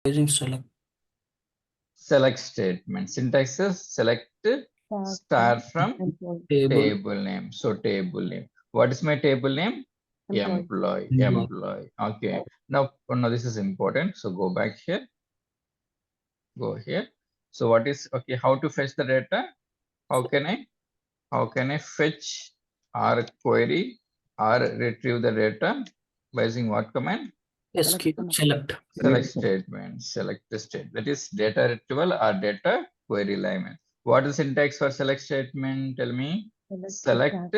Using select. Select statement. Syntax is select star from Table. table name. So table name. What is my table name? Employee. Employee. Okay. Now this is important. So go back here. Go here. So what is okay? How to fetch the data? How can I fetch or query or retrieve the data by using what command? SQL select. Select statement. Select the state. That is data retrieval or data query line. What is syntax for select statement? Tell me. Select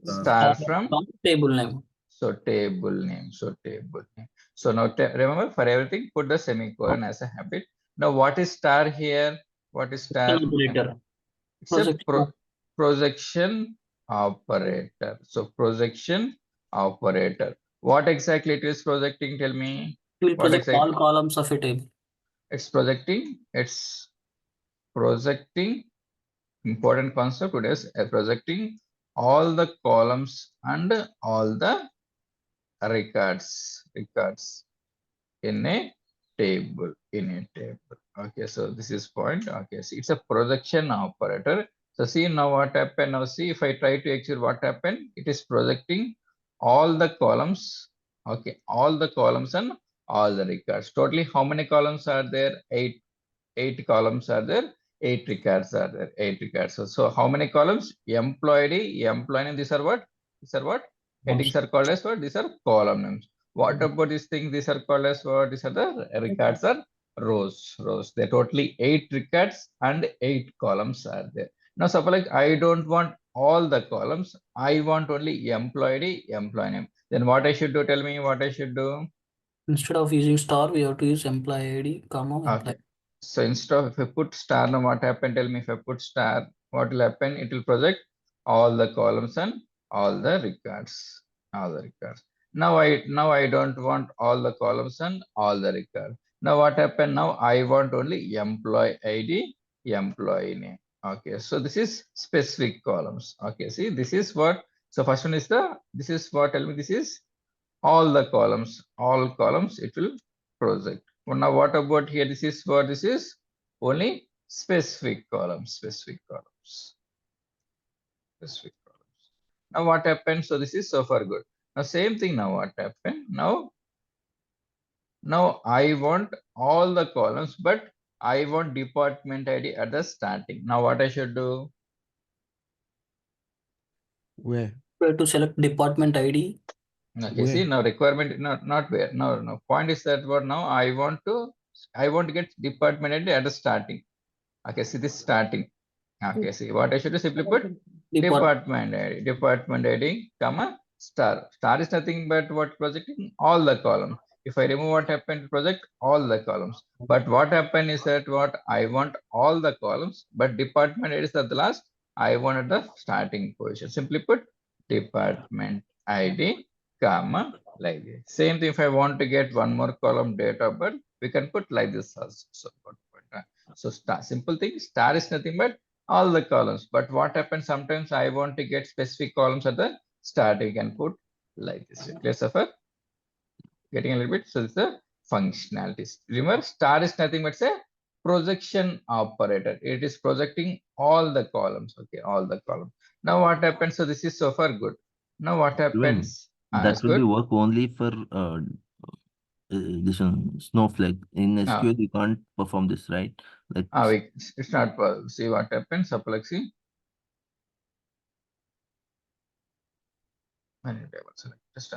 star from Table name. so table name. So table name. So now remember for everything put the semicolon as a habit. Now what is star here? What is star? Operator. It's a projection operator. So projection operator. What exactly it is projecting? Tell me. It will What project exactly? all columns of a table. It's projecting. It's projecting. Important concept today is projecting all the columns and all the records in a table. Okay, so this is point. Okay, see, it's a projection operator. So see now what happened. Now see if I try to execute what happened. It is projecting all the columns. Okay, all the columns and all the records. Totally, how many columns are there? Eight columns are there. 8 records are there. 8 records. So how many columns? Employee, employee. These are what? These are what? Headings are called as what? These are column names. What about these things? These are called as what? These are the records are rows. They're totally 8 records and 8 columns are there. Now suppose like I don't want all the columns. I want only employee name. Then what I should do? Tell me what I should do. Instead of using star, we have to use employee ID, comma, employee. Okay. So instead of if I put star, now what happened? Tell me if I put star, what will happen? It will project all the columns and all the records. All the records. Now I don't want all the columns and all the records. Now what happened? Now I want only employee ID, employee name. Okay, so this is specific columns. Okay, see this is what. So first one is this is what, tell me, this is all the columns, all columns it will project. Well, now what about here? This is what this is only specific columns, specific columns. Now what happened? So this is so far good. Now same thing. Now what happened? Now I want all the columns, but I want department ID at the starting. Now what I should do? Where? Where to select department ID. Okay, Where? see now requirement not where. No. Point is that what now I want to get department ID at the starting. Okay, see this starting. Okay, see what I should do, simply put department ID, comma, star. Star is nothing but what projecting all the columns. If I remove what happened to project all the columns. But what happened is that what I want all the columns, but department ID is at the last. I want at the starting position. Simply put department ID, comma, like this. Same thing if I want to get one more column date of birth, we can put like this also. So star, simple thing, star is nothing but all the columns. But what happens sometimes I want to get specific columns at the start. You can put like this. Clear, suffer? Getting a little bit. So it's the functionalities. Remember, star is nothing but a projection operator. It is projecting all the columns. Okay, all the columns. Now what happens? So this is so far good. Now what happens? That will be work only for this one, Snowflake. In SQL, you can't perform this, right? Like it's not. See what happens. Suppose see. Just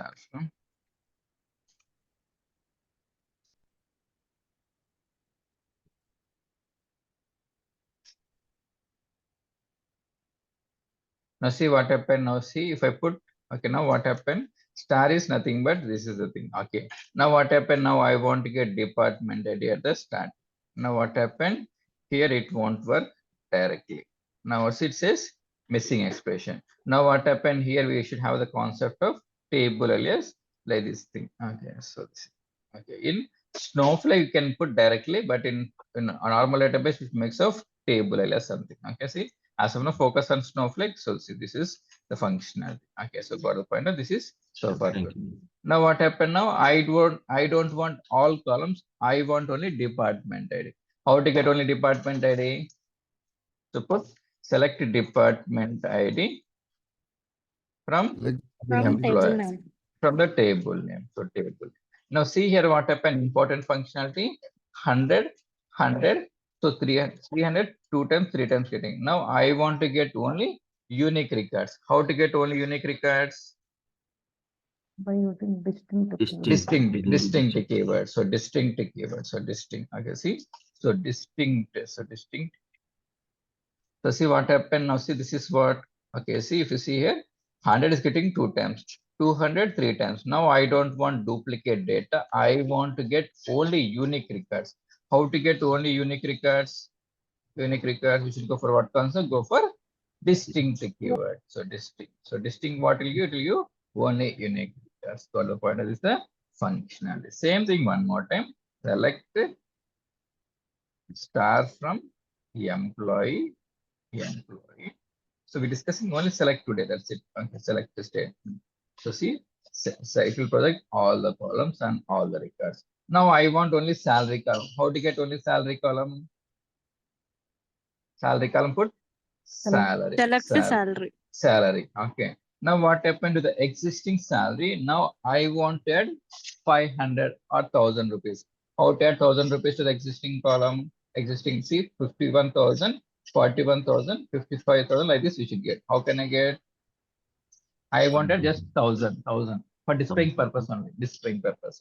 now see what happened. Now see if I put, okay, now what happened? Star is nothing but this is the thing. Okay, now what happened? Now I want to get department ID at the start. Now what happened? Here it won't work directly. Now it says missing expression. Now what happened here? We should have the concept of table alias like this thing. Okay, so this, okay, in Snowflake you can put directly, but in a normal database it makes of table alias something. Okay, see As of now, focus on Snowflake. So see, this is the functionality. Okay, so got the point. This is so far Thank good. you. Now what happened now? I don't want all columns. I want only department ID. How to get only department ID? So put select department ID from From table employer, name. from the table name. So table. Now see here what happened. Important functionality 100, 100. So 300, 300, 2 times, 3 times getting. Now I want to get only unique records. How to get only unique records? By using distinct. Distinct keyword. So distinct keyword. So distinct. Okay, see. So distinct. So distinct. So see what happened now. See, this is what. Okay, see if you see here, 100 is getting 2 times, 200 3 times. Now I don't want duplicate data. I want to get only unique records. How to get only unique records? Unique records. We should go for what concept? Go for distinct keyword. So distinct. So distinct. What will you? It will you only unique. That's called the point. Is the functionality. Same thing one more time. Select star from employee. So we're discussing only select today. That's it. Okay, select the statement. So see, so it will project all the columns and all the records. Now I want only salary column. How to get only salary column? Salary column put salary. Select salary. Salary. Okay. Now what happened to the existing salary? Now I wanted 500 or 1000 rupees. How to add 1000 rupees to the existing column? Existing seat 51,000, 41,000, 55,000. Like this we should get. How can I get? I wanted just 1000 for displaying purpose only. Displaying purpose.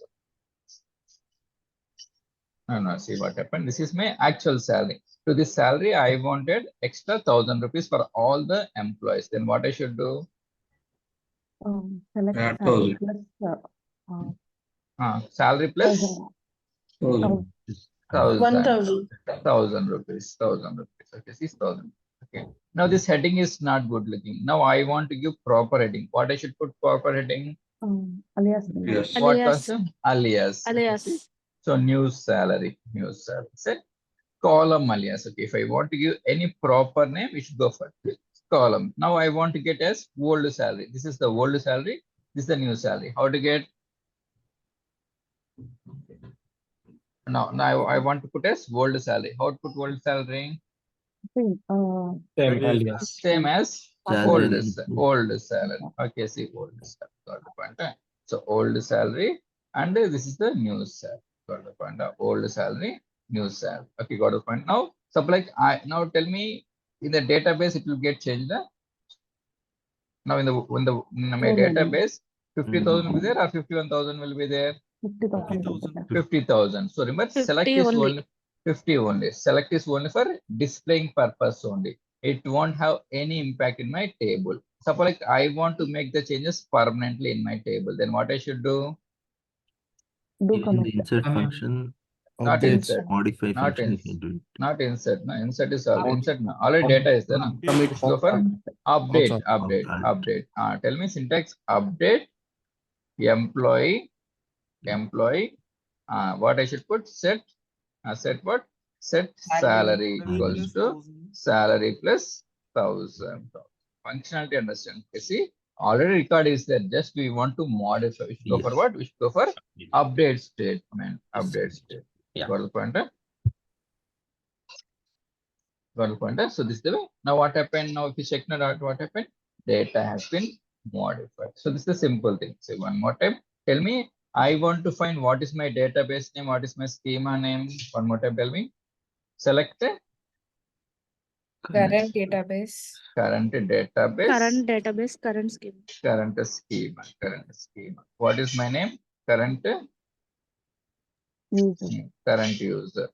No, see what happened. This is my actual salary. To this salary, I wanted extra 1000 rupees for all the employees. Then what I should do? Select Add salary 1000. plus Salary plus 1000. 1000 rupees. 1000 rupees. Okay, 6,000. Okay. Now this heading is not good looking. Now I want to give proper heading. What I should put proper heading? alias. Yes. What Alias. concept? Alias. Alias. So new salary. Set column alias. Okay, if I want to give any proper name, we should go for column. Now I want to get as old salary. This is the old salary. This is the new salary. How to get? Now I want to put as old salary. How to put old salary? Same alias. Same as Salary. old salary. Okay, see old salary. Got the point. So old salary, and this is the new salary. Got the point. Old salary, new salary. Okay, got the point. Now, suppose now tell me in the database it will get changed. Now in my database, 50,000 will be there or 51,000 will be there. 50,000. So remember, 50 select is only. only 50 only. Select is only for displaying purpose only. It won't have any impact in my table. Suppose like I want to make the changes permanently in my table. Then what I should do? In the insert function, Not Updates. insert. modify Not function, you insert. can do it. Not insert. No, insert is all. Insert. No. Already data is there. No? Commit. Let's go for update. Also. Update. Tell me syntax. Update. Employee. What I should put? Set. Set what? Set salary equals to salary plus 1000. Functionality understand. You see, already record is there. Just we want to modify. We should go for Yes. what? We should go for update statement. Update statement. Yeah. Got the pointer? Got the pointer? So this is the way. Now what happened? Now if you check now what happened? Data has been modified. So this is the simple thing. Say one more time. Tell me, I want to find what is my database name, what is my schema name. One more time, tell me. Select Current database. current database. Current database, current schema. Current schema. What is my name? Current user.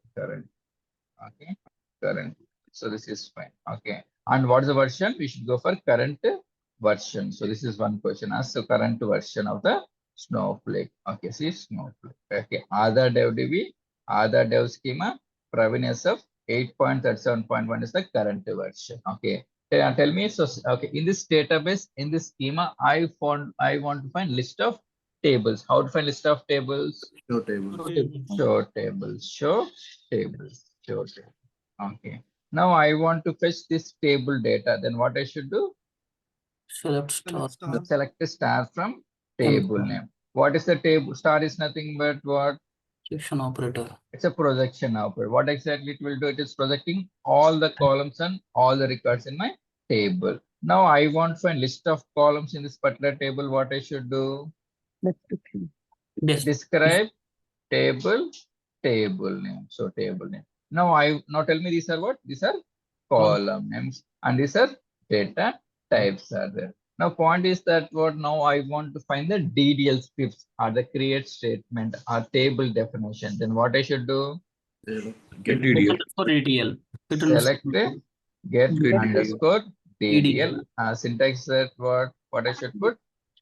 Okay. Current. So this is fine. Okay. And what is the version? We should go for current version. So this is one question. Ask the current version of the Snowflake. Okay. See Snowflake. Okay. Other dev DB, other dev schema, Praveen SF 8.37.1 is the current version. Okay. Tell me. So okay. In this database, in this schema, I want to find list of tables. How to find list of tables? Show tables. Okay. Now I want to fetch this table data. Then what I should do? Select star. Select a star from table name. What is the table? Star is nothing but what? Section operator. It's a projection operator. What exactly it will do? It is projecting all the columns and all the records in my table. Now I want to find list of columns in this particular table. What I should do? Describe table name. So table name. Now tell me these are what? These are column names and these are data types are there. Now point is that what now I want to find the DDL scripts or the create statement or table definition. Then what I should do? Get DDL. For ETL. Select get Get underscore DDL. Syntax that what I should put?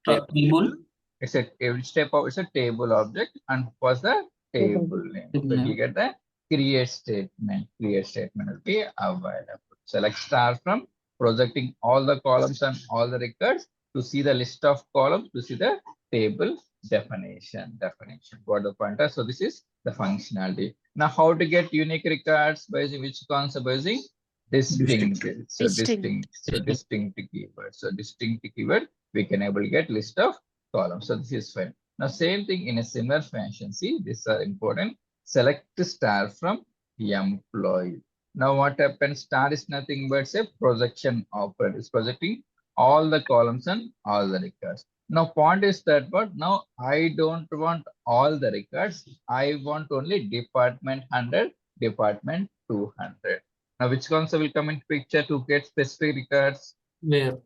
Table. It's a every step of it's a table object and was the table name. So you get the create statement. Create statement will be available. Select star from projecting all the columns and all the records to see the list of columns to see the table definition. Got the pointer. So this is the functionality. Now how to get unique records by using which concept? By using distinct. So distinct keyword. So distinct keyword we can able to get list of columns. So this is fine. Now same thing in a similar fashion. See, these are important. Select star from employee. Now what happens? Star is nothing but say projection operator. It's projecting all the columns and all the records. Now point is that what? Now I don't want all the records. I want only department 100, department 200. Now which concept will come into picture to get specific records? Where?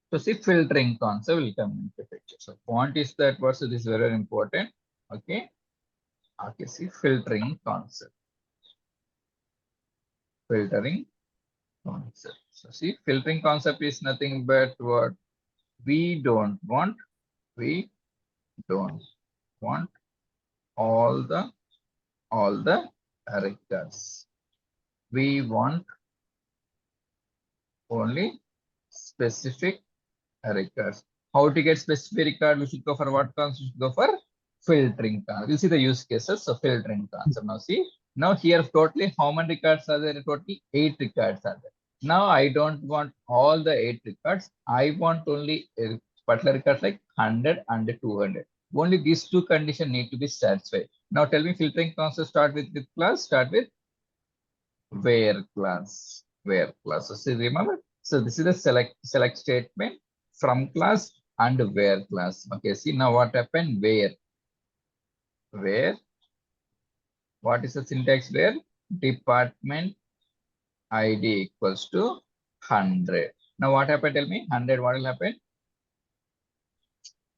So see filtering concept will come into picture. So point is that what? So this is very important. Okay. Okay, see filtering concept. Filtering concept. So see filtering concept is nothing but what? We don't want all the records. We want only specific records. How to get specific record? We should go for what concept? We should go for filtering concept. You see the use cases. So filtering concept. Now see, now here totally how many records are there? Totally 8 records are there. Now I don't want all the 8 records. I want only a particular records like 100 and 200. Only these two conditions need to be satisfied. Now tell me filtering concept start with class. Start with where class. Where class. So see, remember. So this is the select statement from class and where class. Okay, see now what happened? Where what is the syntax where? Department ID equals to 100. Now what happened? Tell me 100. What will happen?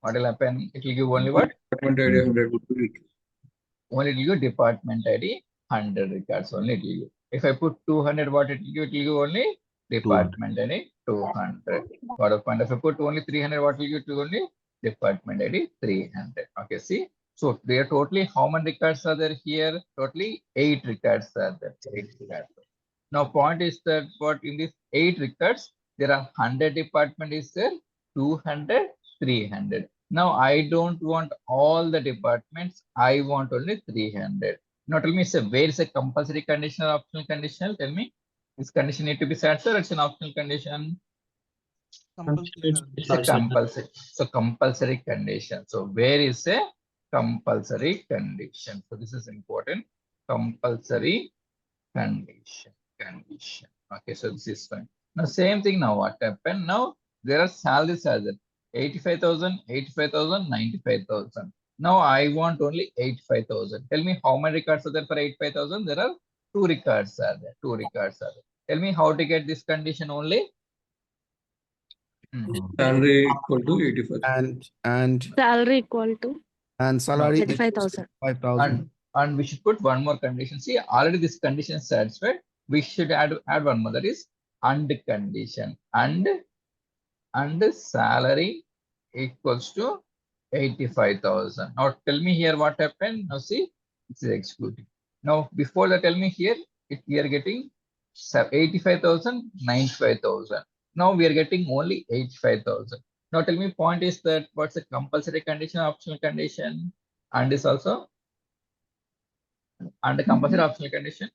What will happen? It will give only what? Department ID 100 would be Only it will give department ID 100 records. Only it will give. If I put 200, what it will give? It will give only department ID 200. What a point. If I put only 300, what will you do? Only department ID 300. Okay, see. So there totally how many records are there here? Totally 8 records are there. 8 records. Now point is that what in these 8 records there are 100 department is there, 200, 300. Now I don't want all the departments. I want only 300. Now tell me, where is a compulsory condition or optional condition? Tell me. This condition need to be satisfied or it's an optional condition? It's a compulsory. So compulsory condition. So where is a compulsory condition? So this is important. Compulsory condition. Okay, so this is fine. Now same thing. Now what happened? Now there are salaries as it 85,000, 85,000, 95,000. Now I want only 85,000. Tell me how many records are there for 85,000? There are 2 records are there. 2 records are there. Tell me how to get this condition only. salary equal to 85. And Salary equal to and salary 35,000. 5,000. And we should put one more condition. See, already this condition is satisfied. We should add one more, that is and condition. And salary equals to 85,000. Now tell me here what happened. Now see, this is excluding. Now before that, tell me here, we are getting 85,000, 95,000. Now we are getting only 85,000. Now tell me point is that what's the compulsory condition, optional condition, and is also and the compulsory optional condition?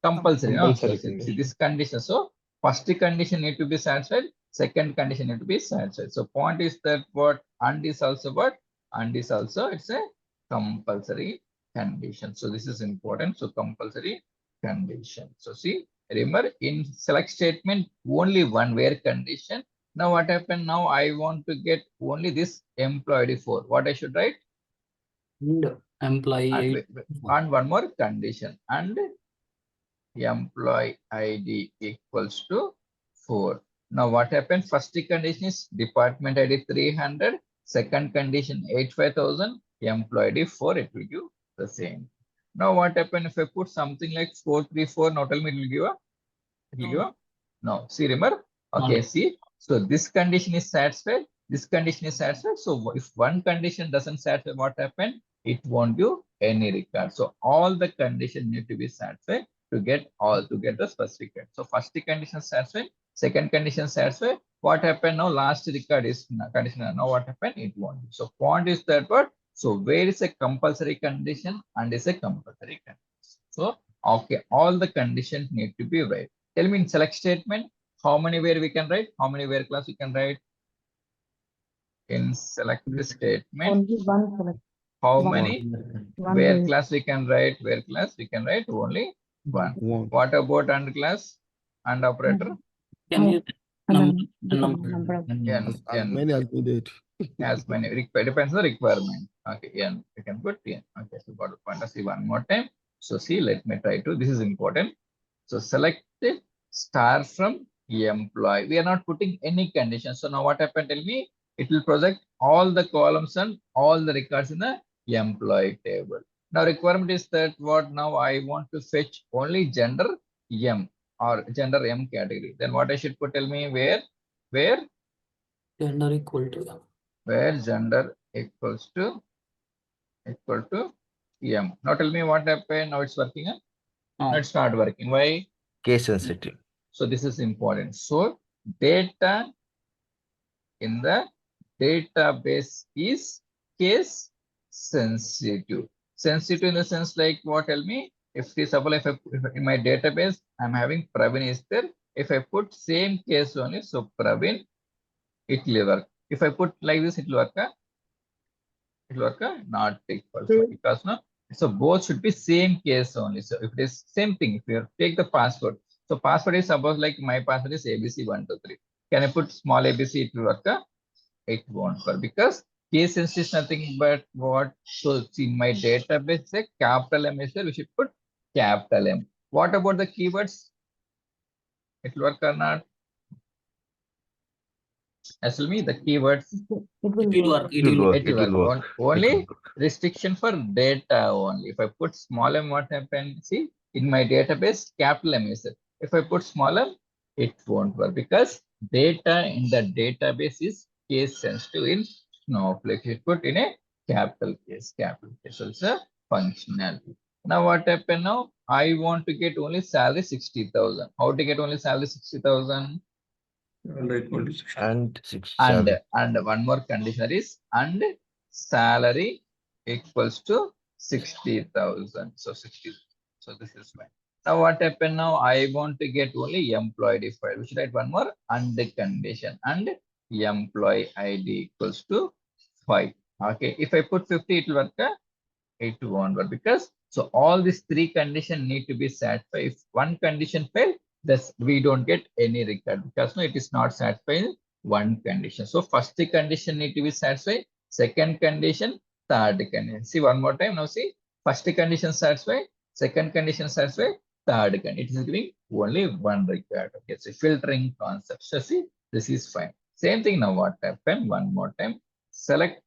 Compulsory. No? Compulsory So, see condition. this condition. So first condition need to be satisfied. Second condition need to be satisfied. So point is that what and is also what and is also it's a compulsory condition. So this is important. So compulsory condition. So see, remember in select statement only one where condition. Now what happened? Now I want to get only this employee for what I should write And employee and, ID. and one more condition and employee ID equals to 4. Now what happened? First condition is department ID 300. Second condition 85,000. Employee ID 4. It will give the same. Now what happened if I put something like 434? Now tell me it will give a. It will give a. No. See, remember? Okay. See. So this condition is satisfied. This condition is satisfied. So if one condition doesn't satisfy, what happened? It won't give any record. So all the conditions need to be satisfied to get the specific record. So first condition satisfied, second condition satisfied. What happened now? Last record is conditional. Now what happened? It won't. So point is that what? So where is a compulsory condition and is a compulsory condition. So okay, all the conditions need to be right. Tell me in select statement, how many where we can write? How many where class we can write? In select statement, Only one select. how One. many? One Where way. class we can write? Where class we can write only one. One. What about and class and operator? Can you And then number? As many as needed. As many depends on the requirement. Okay, n we can put n. Okay, so got to point us see one more time. So see, let me try to. This is important. So select star from employee. We are not putting any condition. So now what happened? Tell me. It will project all the columns and all the records in the employee table. Now requirement is that what now I want to fetch only gender M or gender M category. Then what I should put? Tell me where Gender equal to. Where gender equal to M. Now tell me what happened. Now it's working. Now it's not working. Why? Case sensitive. So this is important. So data in the database is case sensitive. Sensitive in the sense like what? Tell me. If suppose if in my database I'm having Praveen is there. If I put same case only, so Praveen, it will work. If I put like this, it will work. It will work. Not equal. So because no. So both should be same case only. So if it is same thing, if you take the password. So password is suppose like my password is ABC123. Can I put small ABC? It will work. It won't work because case sensitive is nothing but what? So see my database say capital M is there. We should put capital M. What about the keywords? It will work or not? Tell me the keywords. It It will will work. work. It will work. work. Only restriction for data only. If I put small m, what happens? See, in my database, capital M is it. If I put small m, it won't work because data in the database is case sensitive in Snowflake. You put in a capital case. So it's a functionality. Now what happened now? I want to get only salary 60,000. How to get only salary 60,000? Equal to 60. And 67. And one more condition is and salary equals to 60,000. So 60. So this is fine. Now what happened now? I want to get only employee defined. We should write one more and the condition and employee ID equals to 5. Okay. If I put 50, it will work. It won't work because so all these three conditions need to be satisfied. If one condition fails, thus we don't get any record because no, it is not satisfied one condition. So first condition need to be satisfied, second condition, third condition. See one more time. Now see, first condition satisfied, second condition satisfied, third condition. It is giving only one record. Okay, so filtering concept. So see, this is fine. Same thing now. What happened? One more time. Select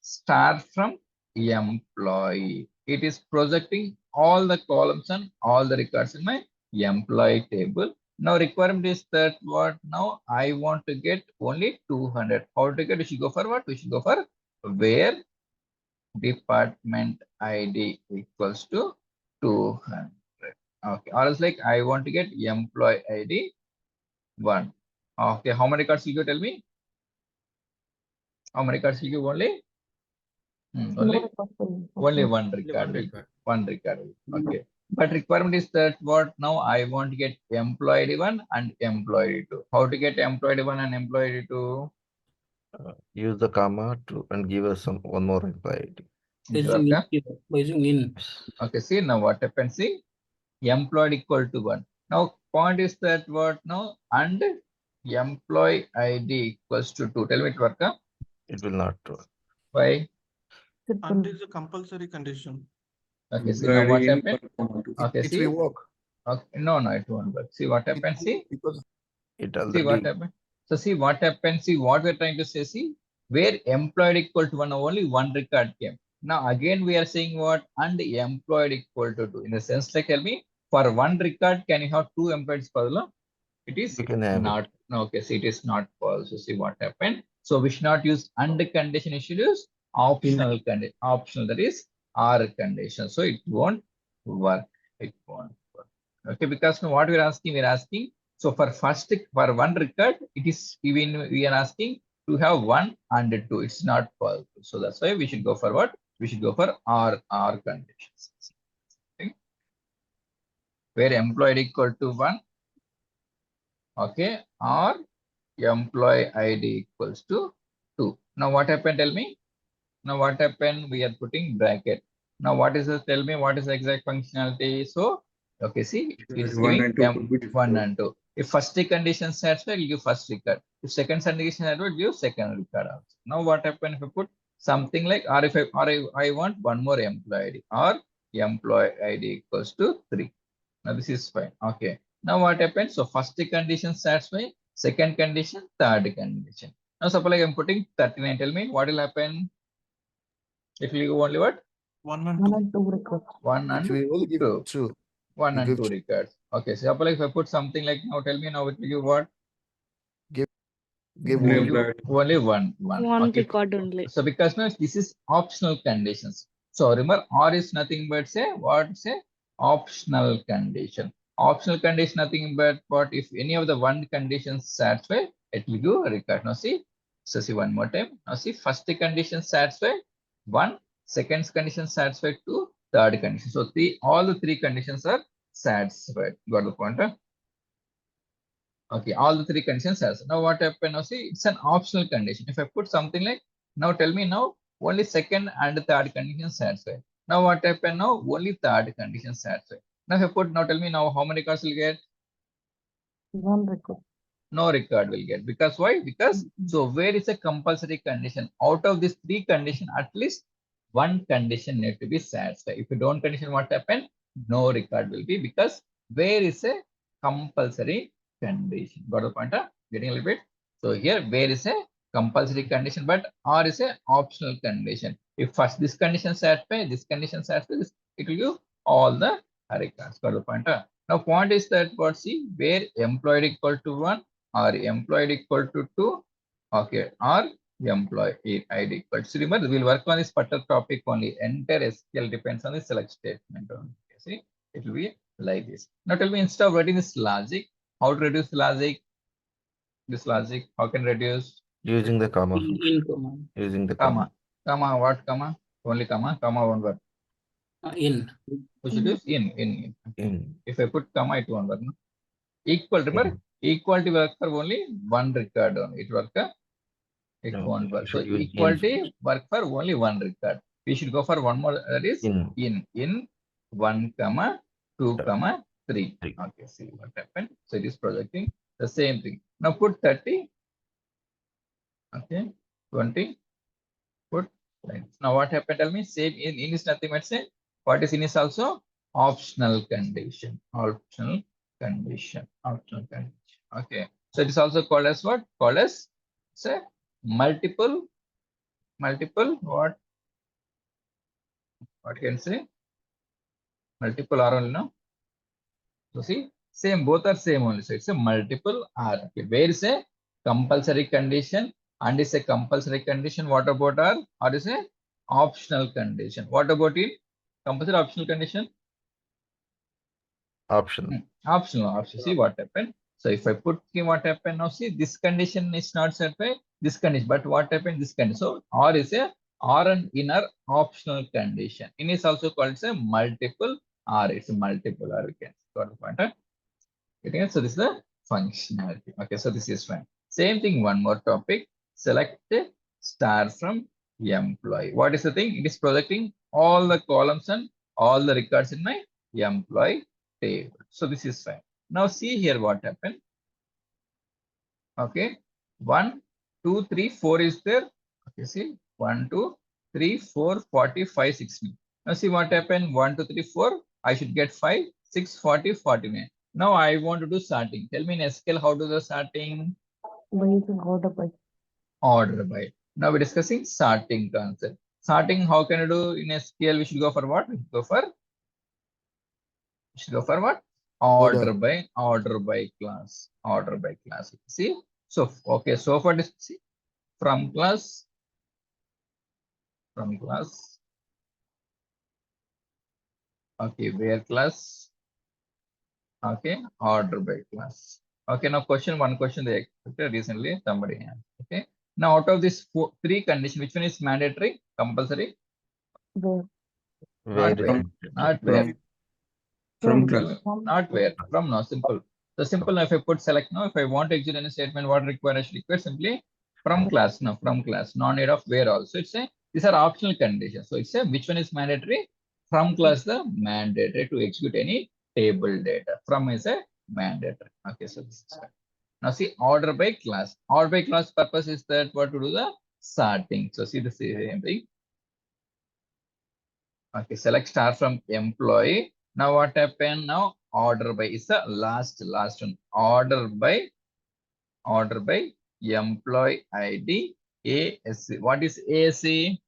star from employee. It is projecting all the columns and all the records in my employee table. Now requirement is that what now I want to get only 200. How to get? We should go for what? We should go for where department ID equals to 200. Okay. Or else like I want to get employee ID 1. Okay. How many records will you tell me? How many records will you only? Only one record. One record. Okay. But requirement is that what now I want to get employee 1 and employee 2. How to get employee 1 and employee 2? Use the comma to and give us one more employee ID. Using in here, by using in. Okay, see now what happens, see, employed equal to 1. Now point is that what now and employee ID equals to 2. Tell me it work. It will not work. Why? And is a compulsory condition. Okay, see now what happened? Okay, It see. will work. Okay, no, it won't work. See what happens, see. Because It See what already happened. So see what happens. See what we're trying to say. See where employed equal to 1, only one record came. Now again we are saying what and employed equal to 2. In the sense like tell me for one record can you have 2 employees per law? It is you can have not. it. No, okay, see it is not false. So see what happened. So we should not use and condition. You should use optional condition. Optional, that is R condition. So it won't work. It won't work. Okay, because now what we're asking. So for one record, it is even we are asking to have 1 and 2. It's not false. So that's why we should go for what? We should go for R conditions. Okay. Where employed equal to 1. Okay, or employee ID equals to 2. Now what happened? Tell me. Now what happened? We are putting bracket. Now what is this? Tell me what is the exact functionality? So okay, see it's giving 1 and 2. If first condition satisfied, it will give first record. If second condition satisfied, it will give second record also. Now what happened if I put something like or if I want one more employee ID or employee ID equals to 3. Now this is fine. Okay. Now what happens? So first condition satisfied, second condition, third condition. Now suppose like I'm putting 39. Tell me what will happen? It will go only what? 1 and 1 2. and 2 records. 1 and it will only give 2. 2. 1 You and give 2 records. Okay. So suppose like if I put something like now, tell me now it will give what? Give Only one. only one. One Okay. record only. So because now this is optional conditions. So remember R is nothing but say what say optional condition. Optional condition nothing but what if any of the one conditions satisfied, it will give a record. Now see. So see one more time. Now see first condition satisfied 1, second condition satisfied 2, third condition. So all the 3 conditions are satisfied. Got the point? Huh? Okay, all the 3 conditions has. Now what happened? Now see, it's an optional condition. If I put something like, now tell me now, only second and third condition satisfied. Now what happened? Now only third condition satisfied. Now if I put, now tell me now how many records will get? 1 record. No record will get. Because why? Because so where is a compulsory condition? Out of these 3 conditions, at least one condition need to be satisfied. If you don't condition, what happened? No record will be because where is a compulsory condition. Got the point? Getting a little bit. So here where is a compulsory condition, but R is a optional condition. If first this condition satisfied, this condition satisfied, it will give all the records. Got the point? Now point is that what see where employed equal to 1 or employed equal to 2. Okay, or employee ID equal. So remember we'll work on this particular topic only. Entire SQL depends on the select statement only. See, it will be like this. Now tell me instead of writing this logic, how to reduce logic? This logic, how can reduce? Using the comma In function. command. Using the comma. Comma, what comma? Only comma, one word. In. We should use in. In. If I put comma, it won't work. No? Equal, remember? In. Equality work for only one record only. It work. It No, won't you work. So should use in equality work for only one record. We should go for one more. That is in. In 1, 2, 3. 3. Okay, see what happened. So it is projecting the same thing. Now put 30. Okay, 20. Put lines. Now what happened? Tell me. Same in is nothing but say what is in is also optional condition. Optional condition. Optional condition. Okay. So it is also called as what? Called as say multiple what can say multiple R only, no? So see same, both are same only, so it's a multiple R. Okay. Where is a compulsory condition and is a compulsory condition, what about R? Or is a optional condition? What about it? Compulsory optional condition? Optional. Optional. See what happened. So if I put what happened now, see this condition is not set by this condition, but what happened this condition. So R is a R and inner optional condition. In is also called as a multiple or it's multiple, or we can got the point. Okay, so this is the functionality. Okay, so this is fine. Same thing, one more topic. Select star from employee. What is the thing? It is projecting all the columns and all the records in my employee table. So this is fine. Now see here what happened. Okay, 1, 2, 3, 4 is there. Okay, see 1, 2, 3, 4, 40, 5, 60. Now see what happened. 1, 2, 3, 4. I should get 5, 6, 40, 49. Now I want to do sorting. Tell me in SQL how to do the sorting? By using order by. Order by. Now we're discussing sorting concept. Sorting, how can you do in SQL? We should go for what? We should go for what? Order by class. Order by class. See? So okay, so for this, see, from class. Okay, where class? Okay, order by class. Okay, now one question they expected recently, somebody asked. Okay, now out of these three conditions, which one is mandatory, compulsory? Where? Not where, not where. From Not where, from, no, simple. So simple, if I put select now, if I want to execute any statement, what require, I should require simply from class, no, from class, no need of where also. It's a, these are optional conditions. So it's a, which one is mandatory? From class, the mandatory to execute any table data. From is a mandatory. Okay, so this is fine. Now see order by class. Order by class purpose is that what to do the sorting. So see the same thing. Okay, select star from employee. Now what happened? Now order by is the last one. Order by employee ID ASC. What is ASC?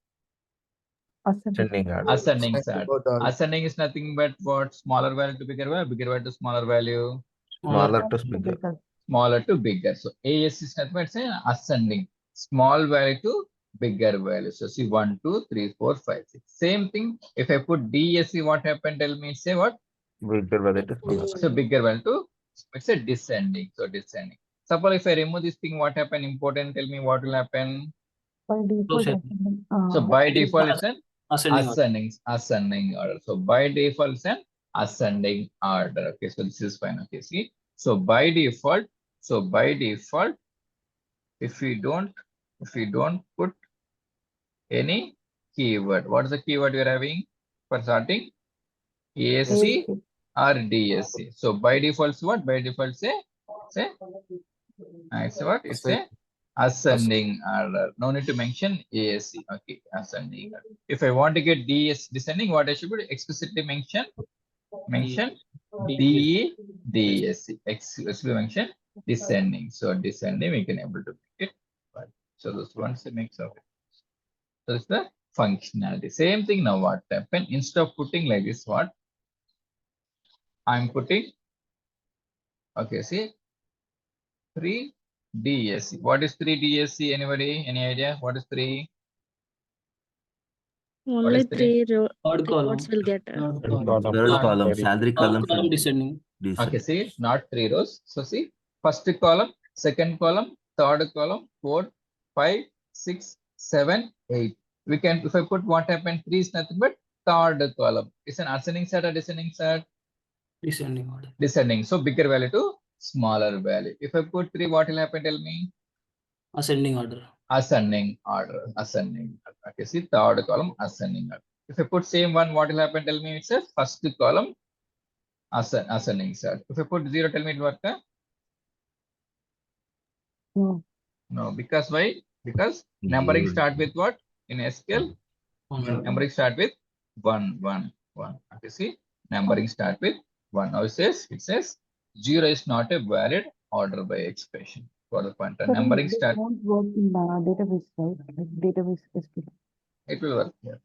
ascending. Ascending sort. Ascending is nothing but what? Smaller value to bigger value, bigger value to smaller value. Smaller to bigger. Smaller to bigger. So ASC is nothing but say ascending. Small value to bigger value. So see 1, 2, 3, 4, 5, 6. Same thing. If I put DESC, what happened? Tell me, say what? Bigger value to smaller. So bigger value to, it's a descending. So descending. Suppose if I remove this thing, what happened? Important. Tell me what will happen. By default, Ascending. So by default, it's an Ascending. ascending order. So by default, it's an ascending order. Okay, so this is fine. Okay, see. So by default, if we don't put any keyword, what is the keyword we are having for sorting? ASC or DSC. So by default, what? By default, say it's what? It's a ascending order. No need to mention ASC. Okay, ascending order. If I want to get descending, what I should do? Explicitly mention DE, DSC. Explicitly mention descending. So descending, we can able to make it. Right. So this one's a mix of it. So it's the functionality. Same thing now what happened? Instead of putting like this, what? I'm putting, okay, see, 3 DSC. What is 3 DSC? Anybody? Any idea? What is 3? Only three? three Third column. reports will get. Third column, salary Third column. column descending. Okay, see, not 3 rows. So see, first column, second column, third column, 4, 5, 6, 7, 8. We can, if I put what happened, 3 is nothing but third column. It's an ascending set or descending set? Descending order. Descending. So bigger value to smaller value. If I put 3, what will happen? Tell me. Ascending order. Ascending order. Ascending. Okay, see, third column, ascending order. If I put same one, what will happen? Tell me. It says first column, ascending set. If I put 0, tell me it work. No, because why? Because numbering start with what? In SQL, numbering start with 1, 1, 1. Okay, see, numbering start with 1. Now it says 0 is not a valid order by expression. For the pointer, numbering start. Won't work in the database, right? Like database SQL. It will work here.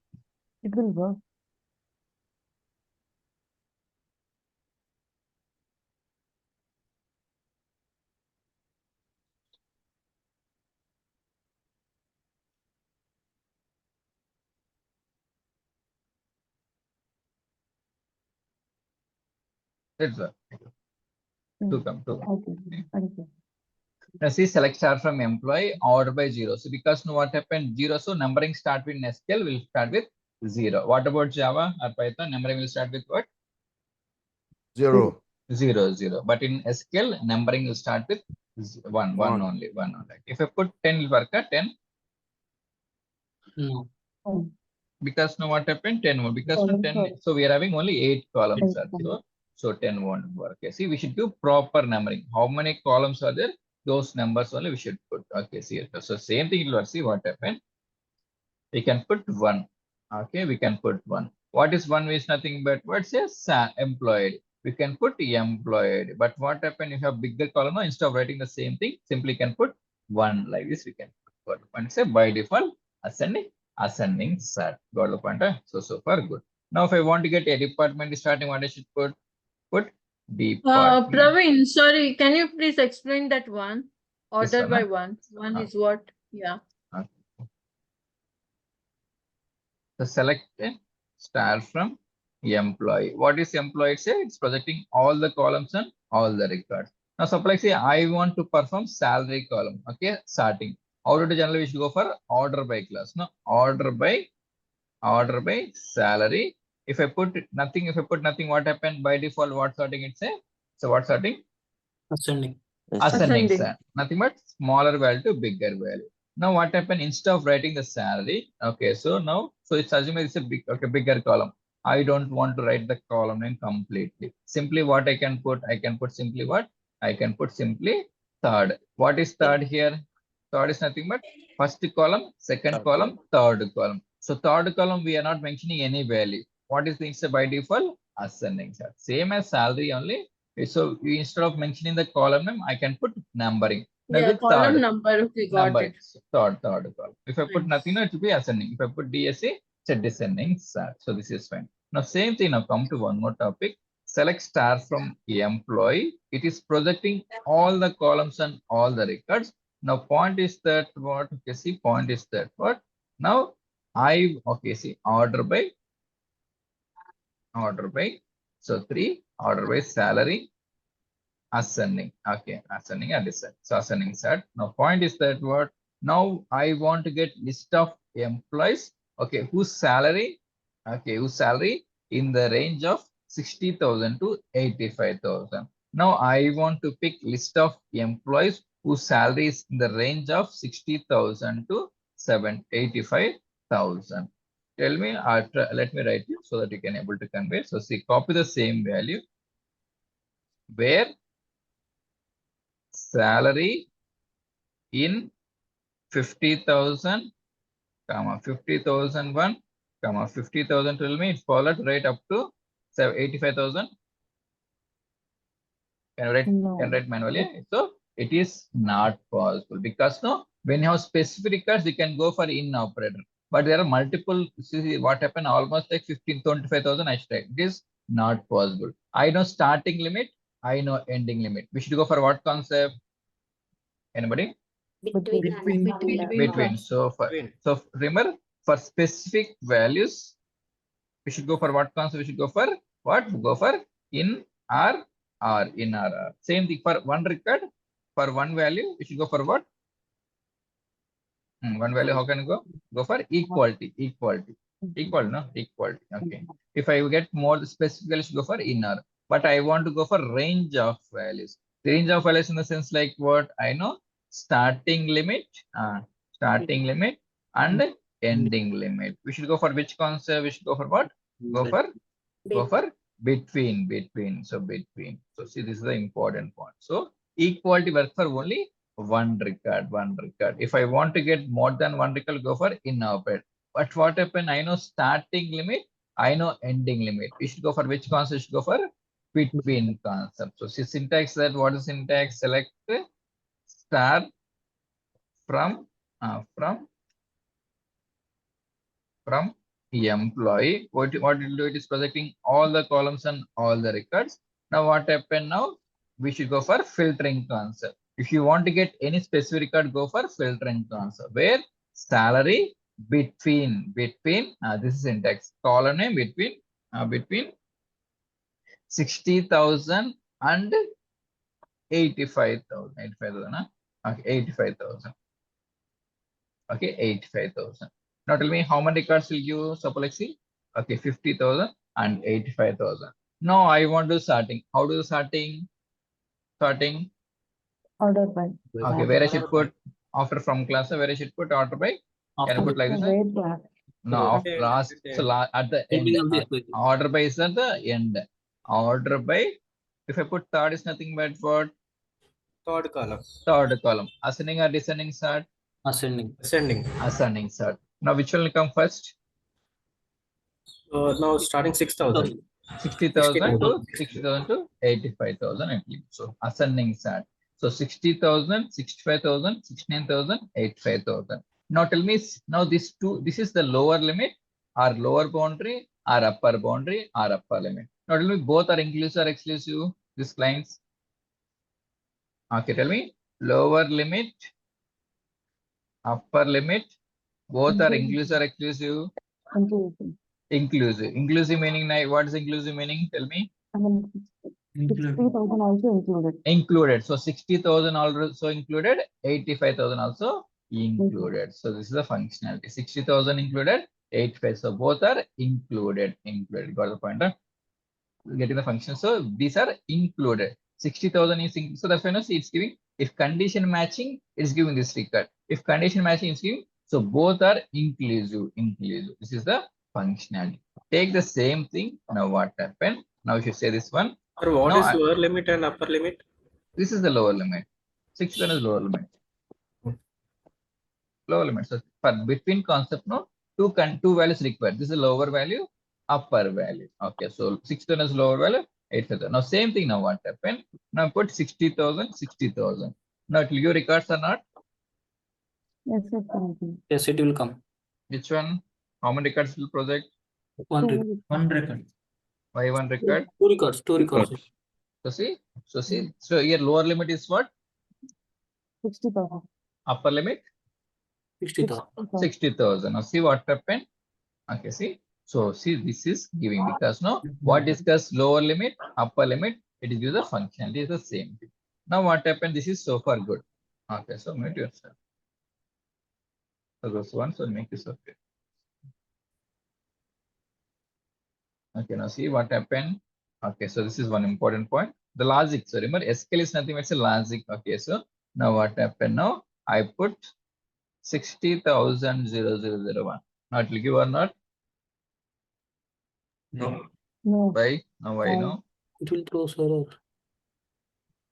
It will work. Let's work. To come. Okay. Now see, select star from employee order by 0. So because now what happened? 0. So numbering start with SQL will start with 0. What about Java or Python? Numbering will start with what? 0. 0, 0. But in SQL, numbering will start with 1 One. only, 1 only. If I put 10, will work at 10. No. Because now what happened? 10 more. Because now 10, Sorry. so we are having only 8 columns. Eight So 10 won't work. Okay, see, we should do proper numbering. How many columns are there? Those numbers only we should put. Okay, see. So same thing, you'll see what happened. We can put 1. Okay, we can put 1. What is 1 is nothing but what's a employed. We can put employed. But what happened? You have bigger column. No, instead of writing the same thing, simply can put 1 like this. We can put 1. Say by default ascending set. Got the point? So far good. Now if I want to get a department starting, what I should put department. Praveen, sorry, can you please explain that one? This Order one, by huh? one. One is what? Yeah. So select a star from employee. What is employee? Say it's projecting all the columns and all the records. Now suppose say I want to perform salary column. Okay, starting. How to generally we should go for order by class. No, order by salary. If I put nothing, what happened by default? What sorting it say? So what sorting? Ascending. Ascending Ascending. set. Nothing but smaller value to bigger value. Now what happened instead of writing the salary? Okay, so now it's assuming it's a bigger column. I don't want to write the column name completely. Simply what I can put simply what? I can put simply third. What is third here? Third is nothing but first column, second column, third column. So third column we are not mentioning any value. What is the instead by default? Ascending set. Same as salary only. So instead of mentioning the column name, I can put numbering. Now Yeah, with column third, number. Okay, got numbering. it. Third column. If I put Nice. nothing, no, it will be ascending. If I put DSC, it's a descending set. So this is fine. Now same thing. Now come to one more topic. Select star from employee. It is projecting all the columns and all the records. Now point is that what? Okay, see, point is that what? Now see, order by. So 3, order by salary, ascending. Okay, ascending and descend. So ascending set. Now point is that what? Now I want to get list of employees. Okay, whose salary in the range of 60,000 to 85,000. Now I want to pick list of employees whose salary is in the range of 60,000 to 85,000. Tell me, let me write you so that you can able to convey. So see, copy the same value where salary in 50,000, 50,001, 50,000. Tell me it's followed right up to 85,000. Can write manually. So it is not possible because no, when you have specific records, you can go for in operator. But there are multiple, see what happened, almost like 25,000 I should write. It is not possible. I know starting limit, I know ending limit. We should go for what concept? Anybody? Between. So remember, for specific values, we should go for what concept? We should go for what? Go for in R. Same thing for one record, for one value, we should go for what? One value, how can you go? Go for equality. Equality. Okay. If I get more specific values, go for inner. But I want to go for range of values. The range of values in the sense like what? I know starting limit and ending limit. We should go for which concept? We should go for what? Go for between. So between. So see, this is the important point. So equality works for only one record. If I want to get more than one record, go for in operate. But what happened? I know starting limit, I know ending limit. We should go for which concept? We should go for between concept. So see syntax that what is syntax? Select star from employee. What it will do? It is projecting all the columns and all the records. Now what happened now? We should go for filtering concept. If you want to get any specific record, go for filtering concept. Where salary between this is syntax, column name between 60,000 and 85,000. 85,000. Okay, 85,000. Okay, 85,000. Now tell me how many records will you suppose? Okay, 50,000 and 85,000. No, I want to sorting. How do you sorting? Sorting. Order by. Okay, where I should put after from class, where I should put order by? Can I put like this? Wait, class. No, of last. So at the end. Beginning of the equation. Order by is at the end. Order by. If I put third is nothing but what? Third column. Third column. Ascending or descending sort? Ascending. Ascending. Ascending sort. Now which one will come first? Now starting 6,000. 60,000 to 60,000 to 85,000 at least. So ascending sort. So 60,000, 65,000, 69,000, 85,000. Now tell me, now this is the lower limit or lower boundary or upper boundary or upper limit. Now tell me both are inclusive or exclusive, these lines. Okay, tell me lower limit, upper limit, both are inclusive or exclusive? Inclusive. Inclusive. Inclusive meaning, what is inclusive meaning? Tell me. I mean, 60,000 also included. Included. So 60,000 also included, 85,000 also included. So this is the functionality. 60,000 included, 85. So both are included. Got the point? Huh? Getting the function. So these are included. 60,000 is included. So that's why it's giving. If condition matching, it's giving this record. If condition matching is giving, so both are inclusive. This is the functionality. Take the same thing. Now what happened? Now if you say this one. Or what is lower limit and upper limit? This is the lower limit. 6,000 is lower limit. Lower limit. So for between concept, no, two values required. This is lower value, upper value. Okay, so 6,000 is lower value, 8,000. Now same thing. Now what happened? Now put 60,000, 60,000. Now it will give records or not? Yes, yes, thank you. Yes, it will come. Which one? How many records will project? One record. One record. Why one record? Two records. So see. So here lower limit is what? 60,000. Upper limit? 60,000. 60,000. Now see what happened. Okay, see. So see, this is giving because now what discuss lower limit, upper limit, it is the function. It is the same thing. Now what happened? This is so far good. Okay, so mute yourself. So this one, so make this okay. Okay, now see what happened. Okay, so this is one important point. The logic. So remember, SQL is nothing but it's a logic. Okay, so now what happened? Now I put 60,000,001. Now it will give or not? No. No. Why? Now why no? It will throw error.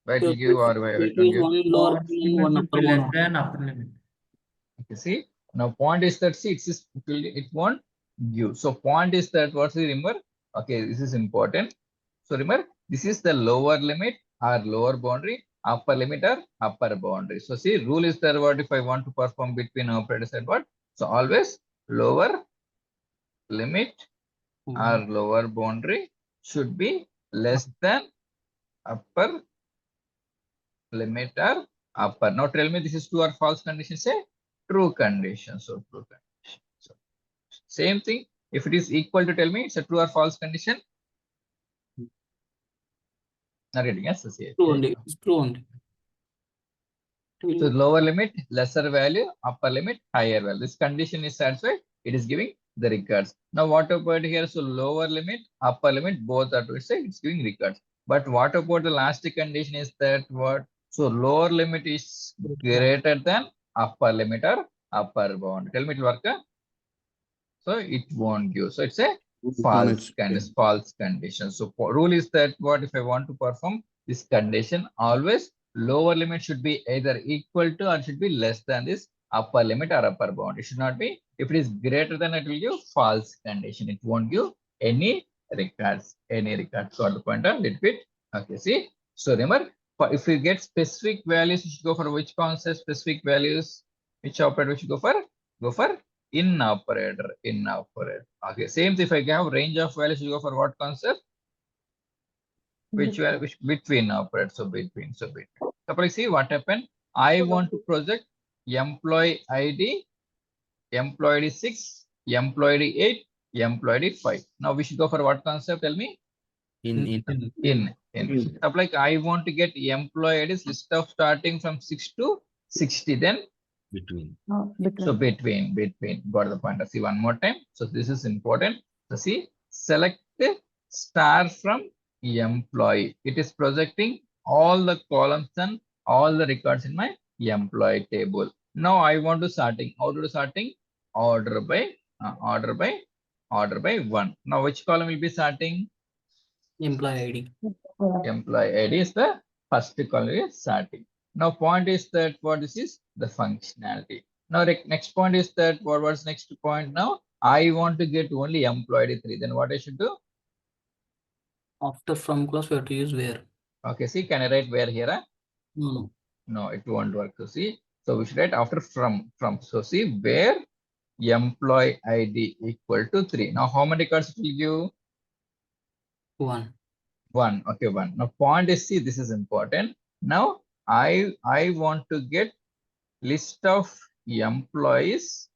Why it will give or why it It will is give? one lower limit, one upper Less one. than upper limit. Okay, see. Now point is that see it won't give. So point is that what's the remember? Okay, this is important. So remember, this is the lower limit or lower boundary, upper limit or upper boundary. So see, rule is there what if I want to perform between operators and what? So always lower limit or lower boundary should be less than upper limit or upper. Now tell me this is true or false condition. Say true condition. So true condition. So same thing. If it is equal to tell me it's a true or false condition. Not getting yes. True only. It's true only. So lower limit, lesser value, upper limit, higher value. This condition is satisfied. It is giving the records. Now what about here? So lower limit, upper limit, both are to say it's giving records. But what about the last condition is that what? So lower limit is greater than upper limit or upper bound. Tell me it will work. So it won't give. So it's a false condition. False condition. So rule is that what if I want to perform this condition, always lower limit should be either equal to or should be less than this upper limit or upper bound. It should not be. If it is greater than, it will give false condition. It won't give any records. Got the point a little bit. Okay, see. So remember, if we get specific values, you should go for which concept? Specific values. Which operator we should go for? Go for in operator. Okay, same thing. If I have range of values, you go for what concept? Which between operator. So between. Suppose see what happened. I want to project employee ID, employee ID 6, employee ID 8, employee ID 5. Now we should go for what concept? Tell me. In. Like I want to get employee IDs list of starting from 6 to 60. Then Between. so between. Got the point. See one more time. So this is important. So see, select star from employee. It is projecting all the columns and all the records in my employee table. Now I want to sorting. How to do sorting? Order by one. Now which column will be sorting? Employee ID. Employee ID is the first column is sorting. Now point is that what this is the functionality. Now next point is that what's next point now? I want to get only employee ID 3. Then what I should do? After from clause, we have to use where. Okay, see, can I write where here? Huh? No. No, it won't work. So see, so we should write after from. So see where employee ID equal to 3. Now how many records it will give? 1. 1. Okay, 1. Now point is, see, this is important. Now I want to get list of employees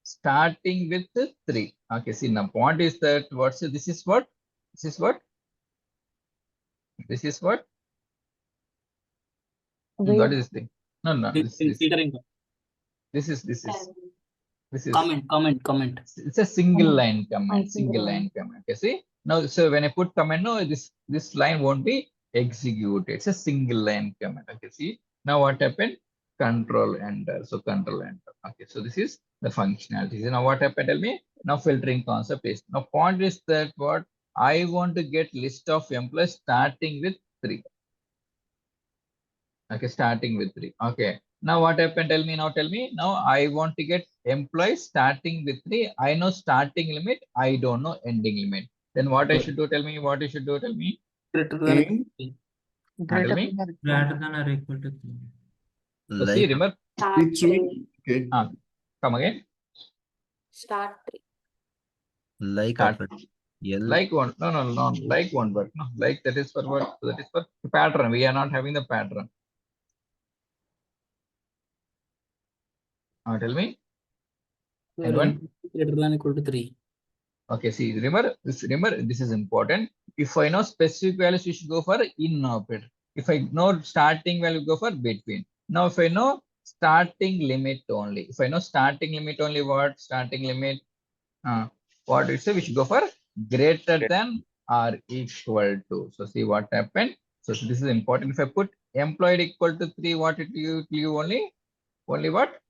starting with 3. Okay, see, now point is that what's it? This is what? This is what? This is what? What is this thing? No, this is Comment. it's a single line comment. Okay, see now, so when I put comment, no, this line won't be executed. It's a single line comment. Okay, see now what happened? Control enter. So control enter. Okay, so this is the functionality. So now what happened? Tell me. Now filtering concept is now point is that what I want to get list of employees starting with 3. Okay, starting with 3. Okay. Now what happened? Tell me. Now I want to get employees starting with 3. I know starting limit. I don't know ending limit. Then what I should do? Tell me. What I should do? Tell me. Greater than or equal to 3. Tell me. Greater than or equal to 3. So see, remember. Okay. Come again. Start 3. Like Start. after L. Like one. No. Like one work. No. Like that is for what? That is for pattern. We are not having the pattern. Tell me. Anyone? Greater than or equal to 3. Okay, see, remember this is important. If I know specific values, we should go for in operator. If I know starting value, go for between. Now, if I know starting limit only, what starting limit? What it say? We should go for greater than or equal to. So see what happened. So this is important. If I put employed equal to 3, what it will you only what?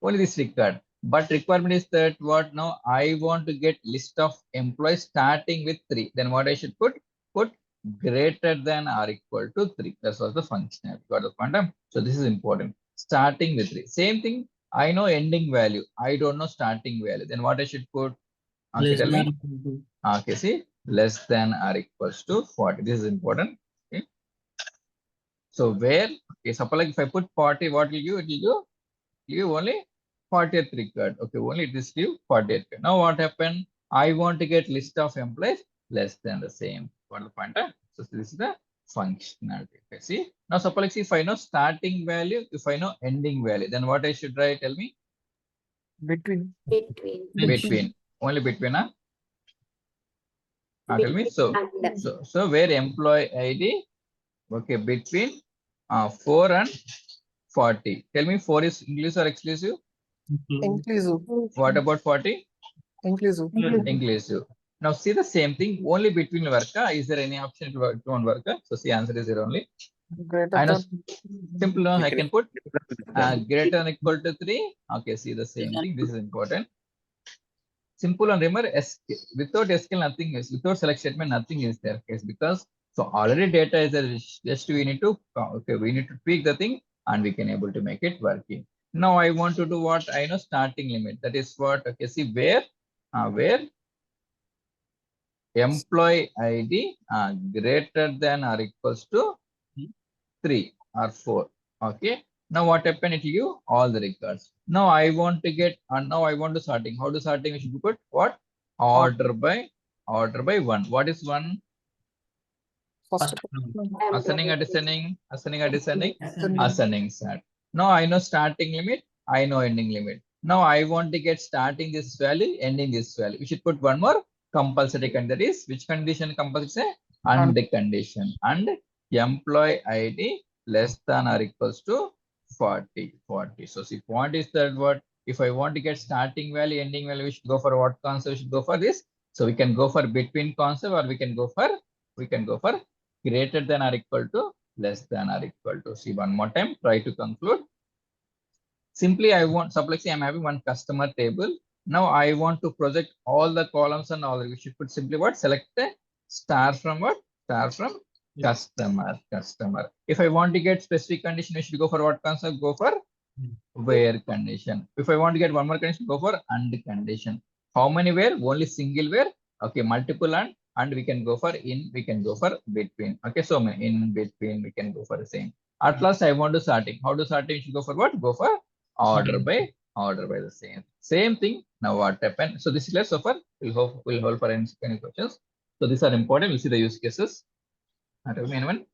Only this record. But requirement is that what now I want to get list of employees starting with 3. Then what I should put? Put greater than or equal to 3. That's what the functionality. Got the point? So this is important. Starting with 3. Same thing. I know ending value. I don't know starting value. Then what I should put? Okay, Less tell than or me. equal to. Okay, see, less than or equals to 40. This is important. Okay. So where? Okay, suppose like if I put 40, what will you? It will give only 40th record. Okay, only this give 40th. Now what happened? I want to get list of employees less than the same. What the pointer? So this is the functionality. Okay, see. Now suppose like if I know starting value, if I know ending value, then what I should write? Tell me. Between. Between. Only between. Tell me. So where employee ID? Okay, between 4 and 40. Tell me 4 is inclusive or exclusive? Inclusive. What about 40? Inclusive. Inclusive. Now see the same thing only between work. Is there any option to one work? So see answer is here only. Greater I know than. simple now I can put greater than equal to 3. Okay, see the same thing. This is important. Simple and remember without SQL nothing is without select statement nothing is there. Case because so already data is there. Just we need to tweak the thing and we can able to make it working. Now I want to do what I know starting limit. That is what okay. See where employee ID greater than or equals to 3 or 4. Okay. Now what happened to you? All the records. Now I want to get and now I want to sorting. How to sorting? We should put what? Order by 1. What is 1? First. Ascending or descending? Ascending sort. Now I know starting limit. I know ending limit. Now I want to get starting this value, ending this value. We should put one more compulsory condition. That is which condition compulsory? And condition. And employee ID less than or equals to 40. So see point is that what if I want to get starting value, ending value, we should go for what concept? We should go for this So we can go for between concept, or we can go for greater than or equal to, less than or equal to. See one more time, try to conclude. Simply I want, suppose I'm having one customer table. Now I want to project all the columns and all. We should put simply what? Select the star from what? Star from customer. If I want to get specific condition, we should go for what concept? Go for where condition. If I want to get one more condition, go for and condition. How many where? Only single where? Okay, multiple and we can go for in, we can go for between. Okay, so in between we can go for the same. At last I want to sorting. How to sorting? You should go for what? Go for order by the same thing. Now what happened? So this is less so far. We'll hold for any questions. So these are important. We'll see the use cases. Anyone?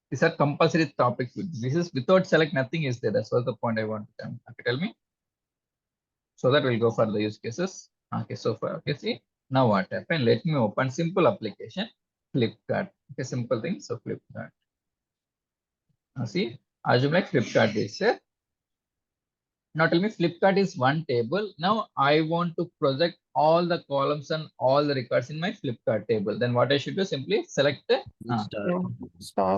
These are compulsory topics. This is without select, nothing is there. That's what the point I want to tell me. So that we'll go for the use cases. Okay, so far, okay, see. Now what happened? Let me open simple application, Flipkart. Okay, simple thing. So Flipkart. Now see, assume like Flipkart is here. Now tell me Flipkart is one table. Now I want to project all the columns and all the records in my Flipkart table. Then what I should do? Simply select the star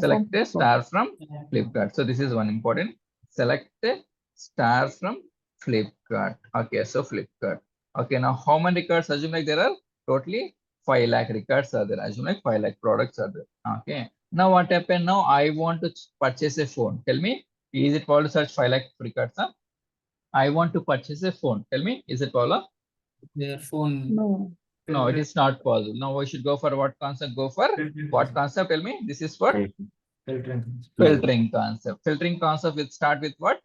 from Flipkart. So this is one important. Select the star from Flipkart. Okay, so Flipkart. Okay, now how many records? Assume like there are totally 5 lakh records are there. Assume like 5 lakh products are there. Okay. Now what happened? Now I want to purchase a phone. Tell me, is it possible to search 5 lakh records? Huh? I want to purchase a phone. Tell me, is it possible? Their phone. No, it is not possible. Now we should go for what concept? Go for what concept? Tell me. This is what? Filtering concept. Filtering concept will start with what?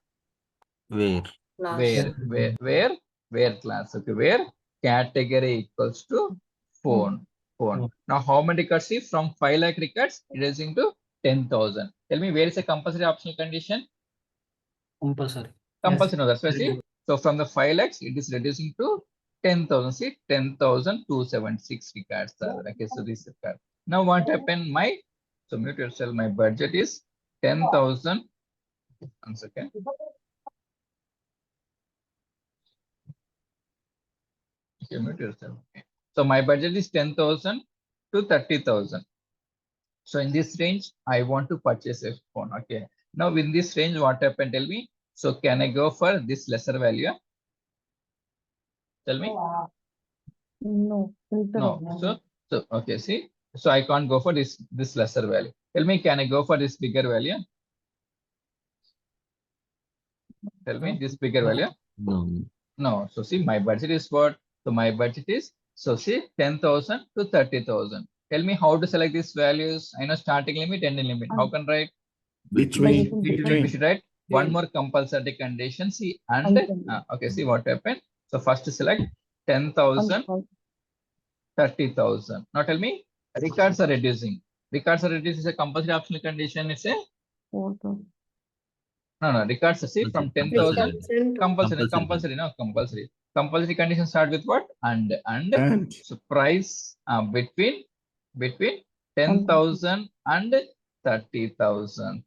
Where? Where class. Okay, where category equals to phone. Now how many records? See, from 5 lakh records, it is into 10,000. Tell me, where is a compulsory optional condition? Compulsory. Compulsory, no, that's why see. So from the 5 lakhs, it is reducing to 10,000. See, 10,276 records. Okay, so this is card. Now what happened? So mute yourself. My budget is 10,000. 1 second. Okay, mute yourself. Okay. So my budget is 10,000 to 30,000. So in this range, I want to purchase a phone. Okay. Now in this range, what happened? Tell me. So can I go for this lesser value? Tell me. No. No. So okay. See. So I can't go for this lesser value. Tell me, can I go for this bigger value? Tell me this bigger value. No. So see, my budget is what? So my budget is, so see, 10,000 to 30,000. Tell me how to select these values. I know starting limit, ending limit. How can I write? Between. We should write one more compulsory condition. See, and okay, see what happened. So first select 10,000, 30,000. Now tell me, records are reducing. Records are reducing is a compulsory optional condition. It's a no. Records, see, from 10,000 compulsory. Compulsory condition start with what? And. So price between 10,000 and 30,000.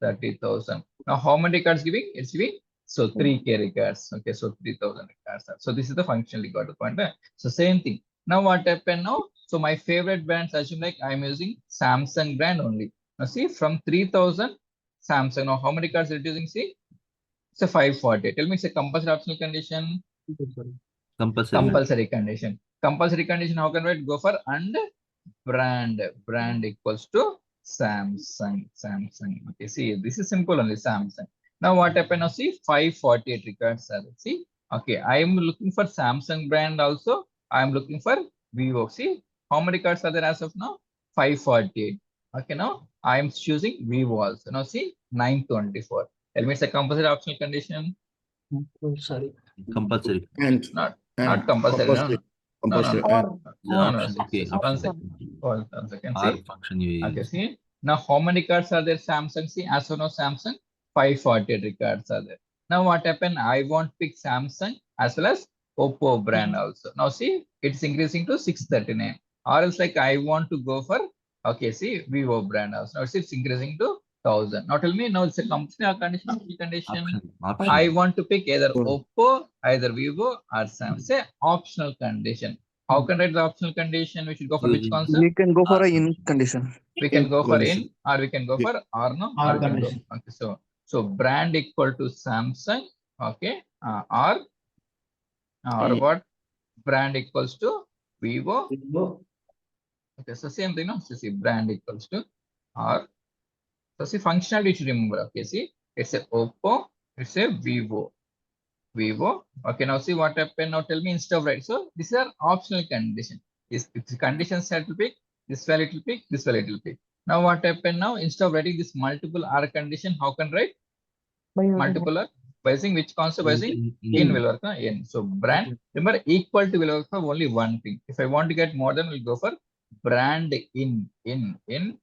Now how many records giving? It's giving so 3K records. Okay, so 3,000 records. So this is the functionally got the point. So same thing. Now what happened now? So my favorite brands, assume like I'm using Samsung brand only. Now see, from 3,000 Samsung. Now how many records reducing? See, it's a 540. Tell me, it's a compulsory optional condition. Compulsory condition. Compulsory condition. How can we go for and brand equals to Samsung. Okay, see, this is simple only Samsung. Now what happened? Now see, 548 records are. See, okay, I am looking for Samsung brand also. I am looking for Vivo. See, how many records are there as of now? 548. Okay, now I am choosing Vivo also. Now see, 924. Tell me, it's a compulsory optional condition. Compulsory. And. Not compulsory. Compulsory. No. Okay. One second. See. Function you Okay, see. Now how many records are there? Samsung. See, as of now, Samsung 548 records are there. Now what happened? I want to pick Samsung as well as Oppo brand also. Now see, it's increasing to 639. Or else like I want to go for, okay, see, Vivo brand also. Now see, it's increasing to 1,000. Now tell me, now it's a compulsory condition. I want to pick either Oppo, either Vivo or Samsung. Say optional condition. How can write the optional condition? We should go for which Using concept? We can go for a in assumption. condition. We can go for Condition. in, or we can go Yeah. for or no, Or or we can go. condition. Okay, so brand equal to Samsung. Okay, or what? Brand equals to Vivo. Okay, so same thing, no? So see, brand equals to or. So see, functionality you should remember. Okay, see, it's a Oppo, it's a Vivo. Okay, now see what happened. Now tell me instead of right. So these are optional condition. If the conditions have to pick, this value it will pick, this value it will pick. Now what happened now? Instead of writing this multiple R condition, how can write By using multiple R? By using which concept? By using In. in will work on in. So brand, remember equal to will work for only one thing. If I want to get more than, we'll go for brand in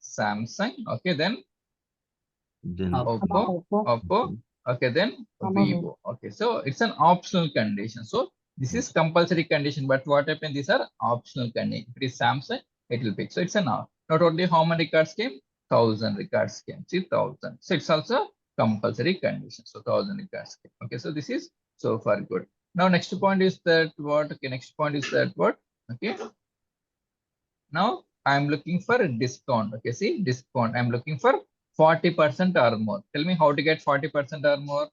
Samsung. Okay, then Then Oppo, okay, then Vivo. Okay, so it's an optional condition. So this is compulsory condition, but what happened? These are optional condition. If it is Samsung, it will pick. So it's an not only how many records came, 1000 records came. See, 1000. So it's also compulsory condition. So 1000 records came. Okay, so this is so far good. Now next point is that what? Okay, next point is that what? Okay. Now I'm looking for a discount. Okay, see discount. I'm looking for 40% or more. Tell me how to get 40% or more.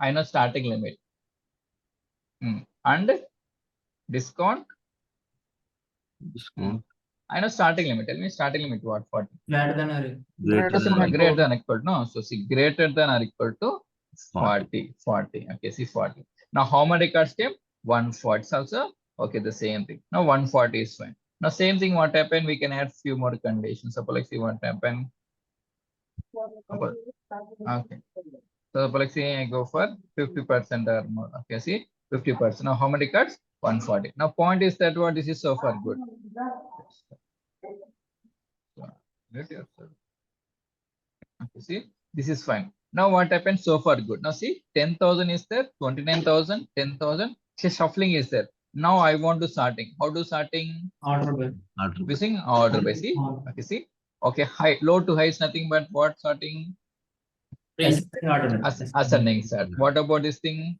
I know starting limit. And discount. discount I know starting limit. Tell me starting limit what? 40. Greater than or greater than Greater than equal to, no. So see greater than or equal to 40. 40. Okay, see 40. Now how many records came? 140 is also okay, the same thing. Now 140 is fine. Now same thing what happened, we can add few more conditions. Suppose like see what happened. Okay. So let's say I go for 50% or more. Okay, see 50%. Now how many cards? 140. Now point is that what this is so far good. Okay, see this is fine. Now what happened so far good. Now see 10,000 is there, 29,000, 10,000. See shuffling is there. Now I want to sorting. How to sorting? order by. Order by. Using order by. See. Okay, see. Okay, high, low to high is nothing but what sorting? Ascending sort. What about this thing?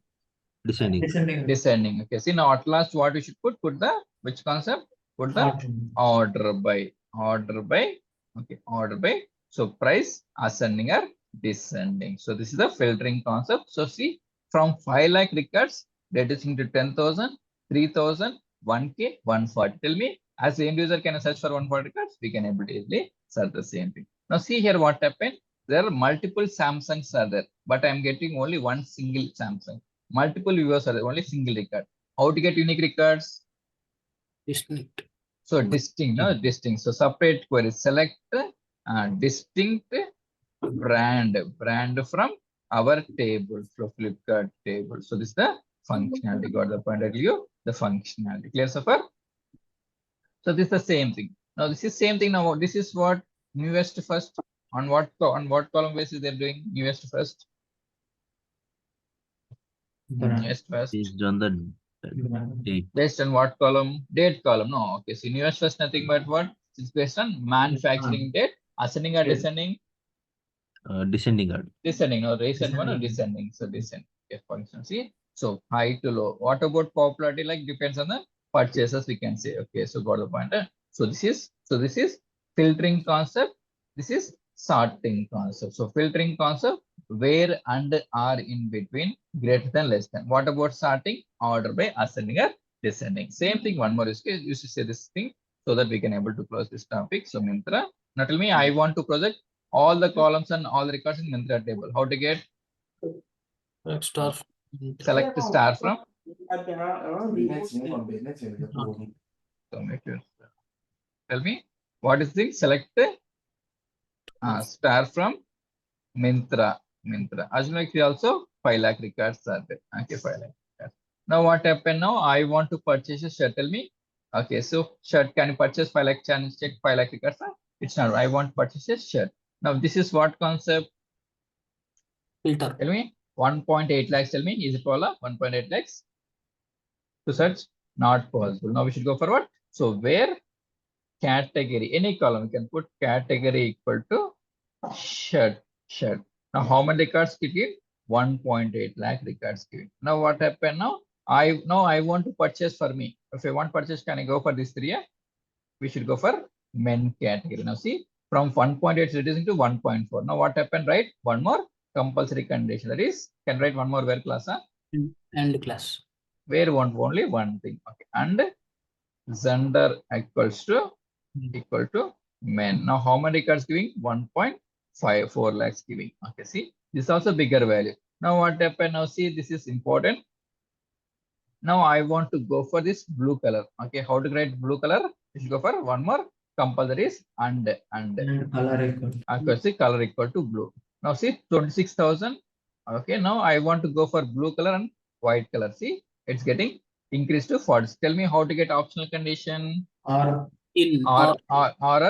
Descending. Descending. Okay, see now at last what we should put the which concept? Put the order by. Okay, order by. So price ascending or descending. So this is the filtering concept. So see from 5 lakh records reducing to 10,000, 3,000, 1K, 140. Tell me as the end user can search for 140 records, we can able to easily search the same thing. Now see here what happened. There are multiple Samsungs are there, but I'm getting only one single Samsung. Multiple viewers are there, only single record. How to get unique records? Distinct. So distinct, no distinct. So separate query. Select distinct brand from our table, from Flipkart table. So this is the functionality. Got the point of view? The functionality. Clear so far? So this is the same thing. Now this is same thing. Now this is what newest first. On what column basis they're doing newest first? Newest first. Based on the date. Based on what column? Date column. No. Okay. So newest first nothing but what? It's based on manufacturing date. Ascending or descending? Descending order. Descending. No, recent one or descending. So descending. Okay, for instance, see. So high to low. What about popularity? Like depends on the purchases. We can say. Okay. So got the point. So this is filtering concept. This is sorting concept. So filtering concept, where and are in between, greater than, less than. What about sorting? Order by ascending or descending. Same thing. One more is you should say this thing so that we can able to close this topic. So Myntra. Now tell me, I want to project all the columns and all the records in Myntra table. How to get? Star. Select star from. So make it. Tell me what is the select star from Myntra. As like also 5 lakh records are there. Okay, 5 lakh records. Now what happened now? I want to purchase a shirt. Tell me. Okay, so shirt can you purchase 5 lakh channels? Check 5 lakh records. It's not. I want to purchase a shirt. Now this is what concept? Filter. Tell me. 1.8 lakhs. Tell me. Is it Paula? 1.8 lakhs to search? Not possible. Now we should go for what? So where category, any column, we can put category equal to shirt. Now how many records given? 1.8 lakh records given. Now what happened now? I want to purchase for me. If I want purchase, can I go for this 3? We should go for men category. Now see, from 1.8 it's reducing to 1.4. Now what happened, right? One more compulsory condition. That is, can write one more where class? And class. Where want only one thing. Okay. And gender equals to men. Now how many records giving? 1.54 lakhs giving. Okay, see, this is also bigger value. Now what happened? Now see, this is important. Now I want to go for this blue color. Okay, how to write blue color? You should go for one more compulsory is and color equal. accuracy color equal to blue. Now see 26,000. Okay, now I want to go for blue color and white color. See, it's getting increased to 40. Tell me how to get optional condition. Or in Or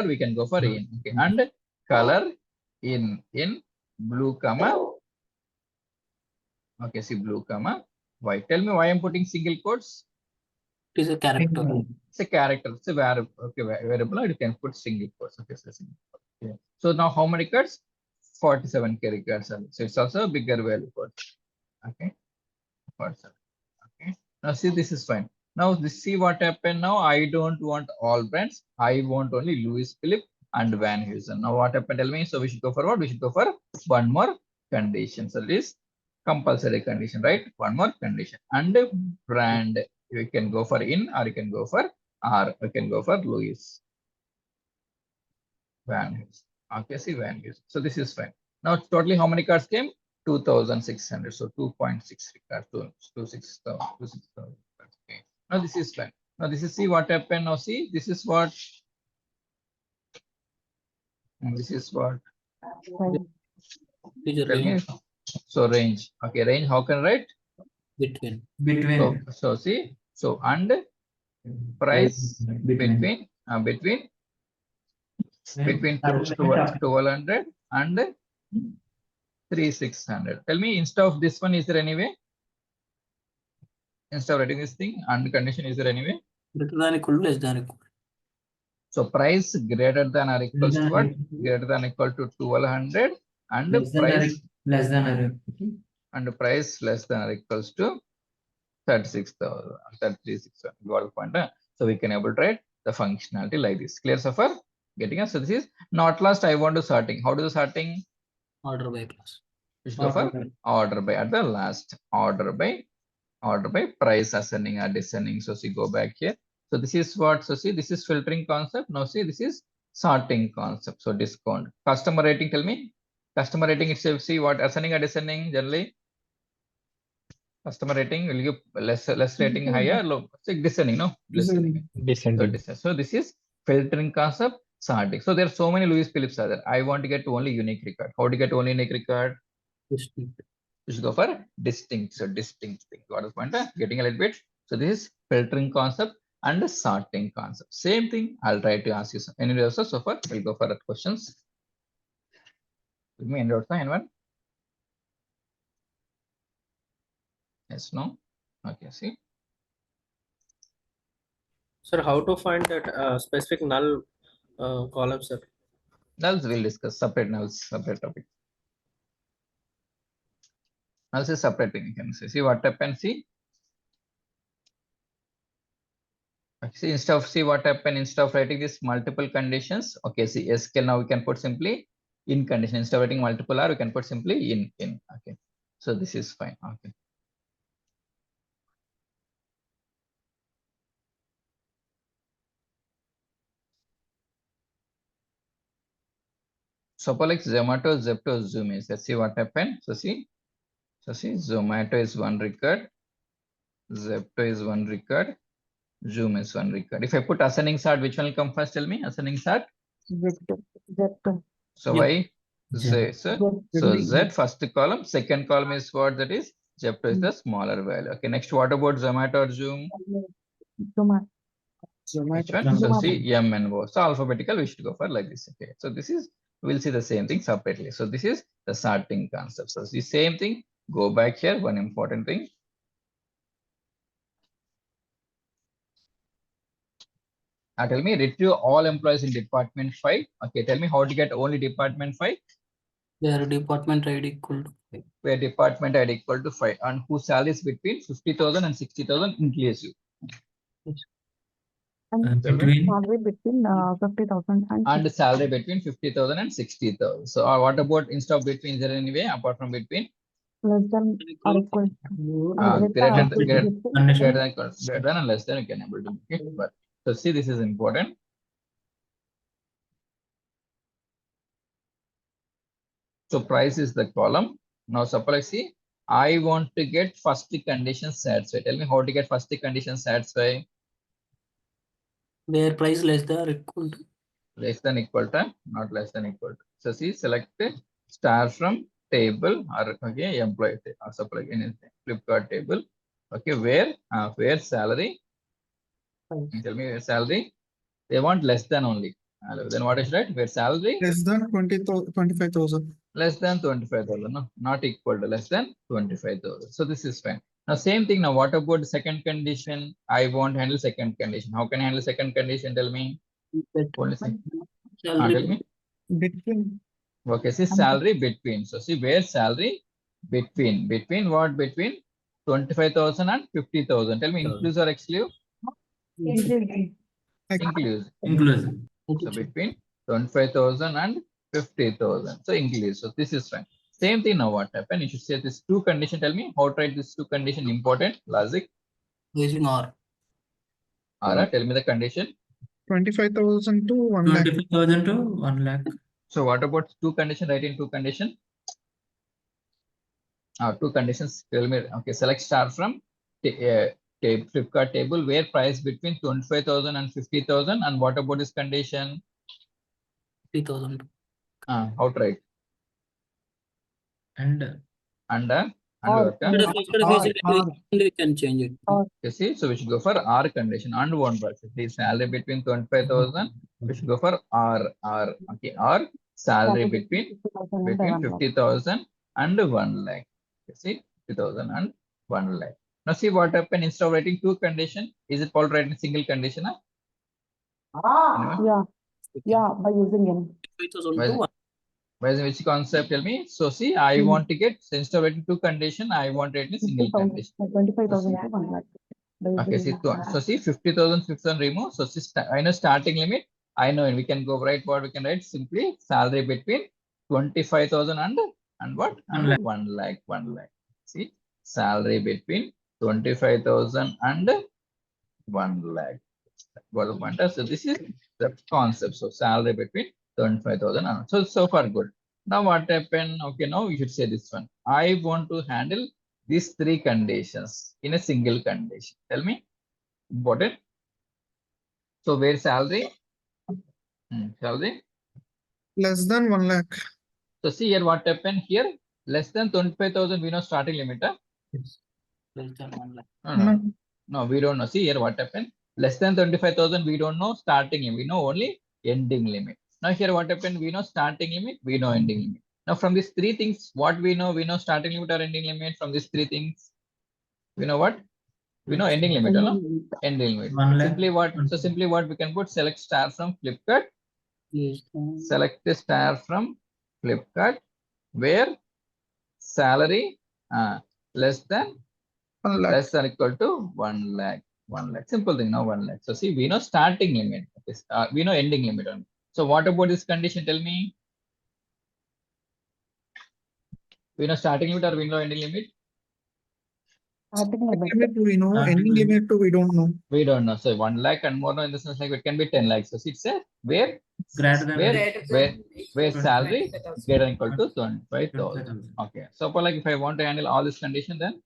we can go for in. Okay, and color in blue comma. Okay, see blue comma white. Tell me why I'm putting single quotes. it is a character. It's a character. It's a variable. Okay, variable. You can put single quotes. Okay, so single quotes. Okay. So now how many cards? 47 characters. So it's also a bigger value for. Okay, 47. Okay. Now see, this is fine. Now this, see what happened. Now I don't want all brands. I want only Louis Philippe and Van Heusen. Now what happened? Tell me. So we should go for what? We should go for one more condition. So this compulsory condition, right? One more condition. And brand, you can go for in or you can go for or you can go for Louis Van Heusen. Okay, see Van Heusen. So this is fine. Now totally how many cards came? 2,600. So 2.6 cards, 26,000. Okay. Now this is fine. Now this is, see what happened. Now see, this is what. And this is what. It is a Tell me. range So range. Okay, range. How can I write? between. So see. So and price between 1200 and 3600. Tell me, instead of this one, is there any way? Instead of writing this thing and condition, is there any way? Greater than equal to less than equal. So price greater than or equals to what? Greater than equal to 1200 and price less than or and price less than or equals to 36,000. 36,000. Got the point? So we can able to write the functionality like this. Clear so far? Getting us. So this is not last. I want to sorting. How do the sorting? Order by class. We should go for order by at the last. Order by price ascending or descending. So see, go back here. So this is what. So see, this is filtering concept. Now see, this is sorting concept. So discount. Customer rating. Tell me. Customer rating itself. See what ascending or descending generally. Customer rating will give less rating, higher, low. Say descending, no? Descending. So this is filtering concept, sorting. So there are so many Louis Phillips are there. I want to get only unique record. How to get only unique record? Distinct. You should go for distinct. So distinct thing. Got the point? Getting a little bit. So this is filtering concept and sorting concept. Same thing. I'll try to ask you some. Anyway, also so far we'll go for that questions. Give me any anyone? Yes, no? Okay, see. Sir, how to find that specific null column, sir? Nulls we'll discuss. Separate nulls, separate topic. Nulls is separate thing. You can say. See what happened. See. See, instead of see what happened, instead of writing this multiple conditions. Okay, see SQL now we can put simply in condition. Instead of writing multiple R, we can put simply in. Okay. So this is fine. Okay. Suppose like Zomato, Zepto, Zoom is. Let's see what happened. So see, Zomato is one record, Zepto is one record, Zoom is one record. If I put ascending sort, which one will come first? Tell me, ascending sort. So why? Z. So Z first column, second column is what that is. Zepto is the smaller value. Okay, next what about Zomato or Zoom? Which one? So see M and O. So alphabetical, we should go for like this. Okay. So this is, we'll see the same thing separately. So this is the sorting concept. So the same thing. Go back here. One important thing. Tell me, retrieve all employees in department 5. Okay, tell me how to get only department 5. Where department ID equal to 5. Where department ID equal to 5 and whose salary is between 50,000 and 60,000 inclusive. And Tell me. Between salary between 50,000 and And salary between 50,000 and 60,000. So what about instead of between? Is there any way apart from between? less than or equal. Greater than condition. greater than and less than you can able to make it. But so see, this is important. So price is the column. Now suppose see, I want to get first condition satisfied. Tell me how to get first condition satisfied. Where price less than or equal to. Less than equal to, not less than equal to. So see, select star from table or okay, employee or supply in Flipkart table. Okay, where salary? Tell me where salary. They want less than only. Then what is right? Where salary? Less than 25,000. Less than 25,000. No, not equal to less than 25,000. So this is fine. Now same thing. Now what about the second condition? I won't handle second condition. How can I handle second condition? Tell me. Only second. Tell Salary me. Between. Okay, see salary between. So see where salary between. Between what? Between 25,000 and 50,000. Tell me inclusive or exclusive? Inclusive. Inclusive. So between 25,000 and 50,000. So inclusive. So this is fine. Same thing now what happened? You should say this two condition. Tell me how to write this two condition important. Logic. using R. Ara, tell me the condition. 25,000 to 1 lakh. 25,000 to 1 lakh. So what about two condition? Write in two condition. Two conditions. Tell me. Okay, select star from Flipkart table where price between 25,000 and 50,000. And what about this condition? 50,000. How to write? And We can change it. You see, so we should go for R condition and one word. The salary between 25,000, we should go for R. Okay, R salary between 50,000 and 1 lakh. You see, 50,000 and 1 lakh. Now see what happened instead of writing two condition. Is it all writing single condition? Anyone? Yeah, by using N. 5,000 Why- to 1. Which concept? Tell me. So see, I want to get instead of writing two condition, I want to write a single 50,000, condition. 25,000 to 1 lakh. By Okay, using see, N. so see 50,000, 50,000 remove. So see, I know starting limit. I know, and we can go right. What we can write simply salary between 25,000 and what? And 1 lakh, 1 lakh. See, salary between 25,000 and 1 lakh. So this is the concept. So salary between 25,000 and so far good. Now what happened? Okay, now we should say this one. I want to handle these three conditions in a single condition. Tell me. Important. So where salary? Salary. Less than 1 lakh. So see here what happened here. Less than 25,000 we know starting limit. Less than 1 lakh. No, we don't know. See here what happened. Less than 25,000 we don't know starting limit. We know only ending limit. Now here what happened? We know starting limit. We know ending limit. Now from these three things, what we know starting limit or ending limit. From these three things, we know what? We know ending limit. No? Ending limit. 1 lakh. Simply what? So simply what we can put select star from Flipkart. Select the star from Flipkart where salary less than 1 lakh. less than equal to 1 lakh. 1 lakh. Simple thing now 1 lakh. So see, we know starting limit. We know ending limit. So what about this condition? Tell me. We know starting limit or we know ending limit? Starting limit. Limit we know, ending limit we don't know. We don't know. So 1 lakh and more no in the sense like it can be 10 lakhs. So it's a where Greater than where salary 25,000. greater than equal to 25,000. Okay. So for like if I want to handle all this condition, then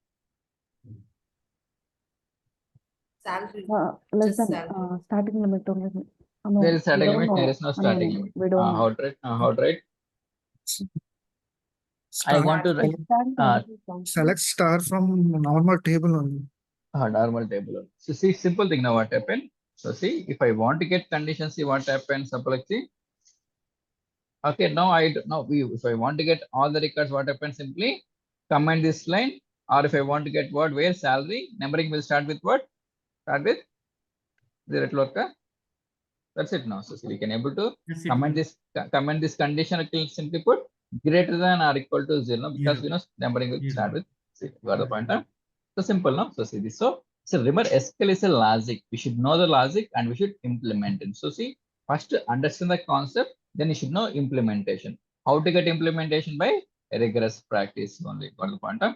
Salary. Less Just than salary. starting limit only. No, there is we starting don't limit, know. there is no starting limit. We don't know. How to write? How to write? I Star. want to write Select star from normal table only. normal table. So see, simple thing now what happened. So see, if I want to get conditions, see what happens. Suppose see. Okay, now if I want to get all the records, what happens? Simply comment this line, or if I want to get what where salary numbering will start with what? Start with the red worker. That's it now. So we can able to comment this condition. I can simply put greater than or equal to 0, no? Because Zero. we know numbering will Zero. start with 6. You got the point, huh? So simple, no? So see this. So remember, SQL is a logic. We should know the logic and we should implement it. So see, first understand the concept, then you should know implementation. How to get implementation? By rigorous practice only. Got the point, huh?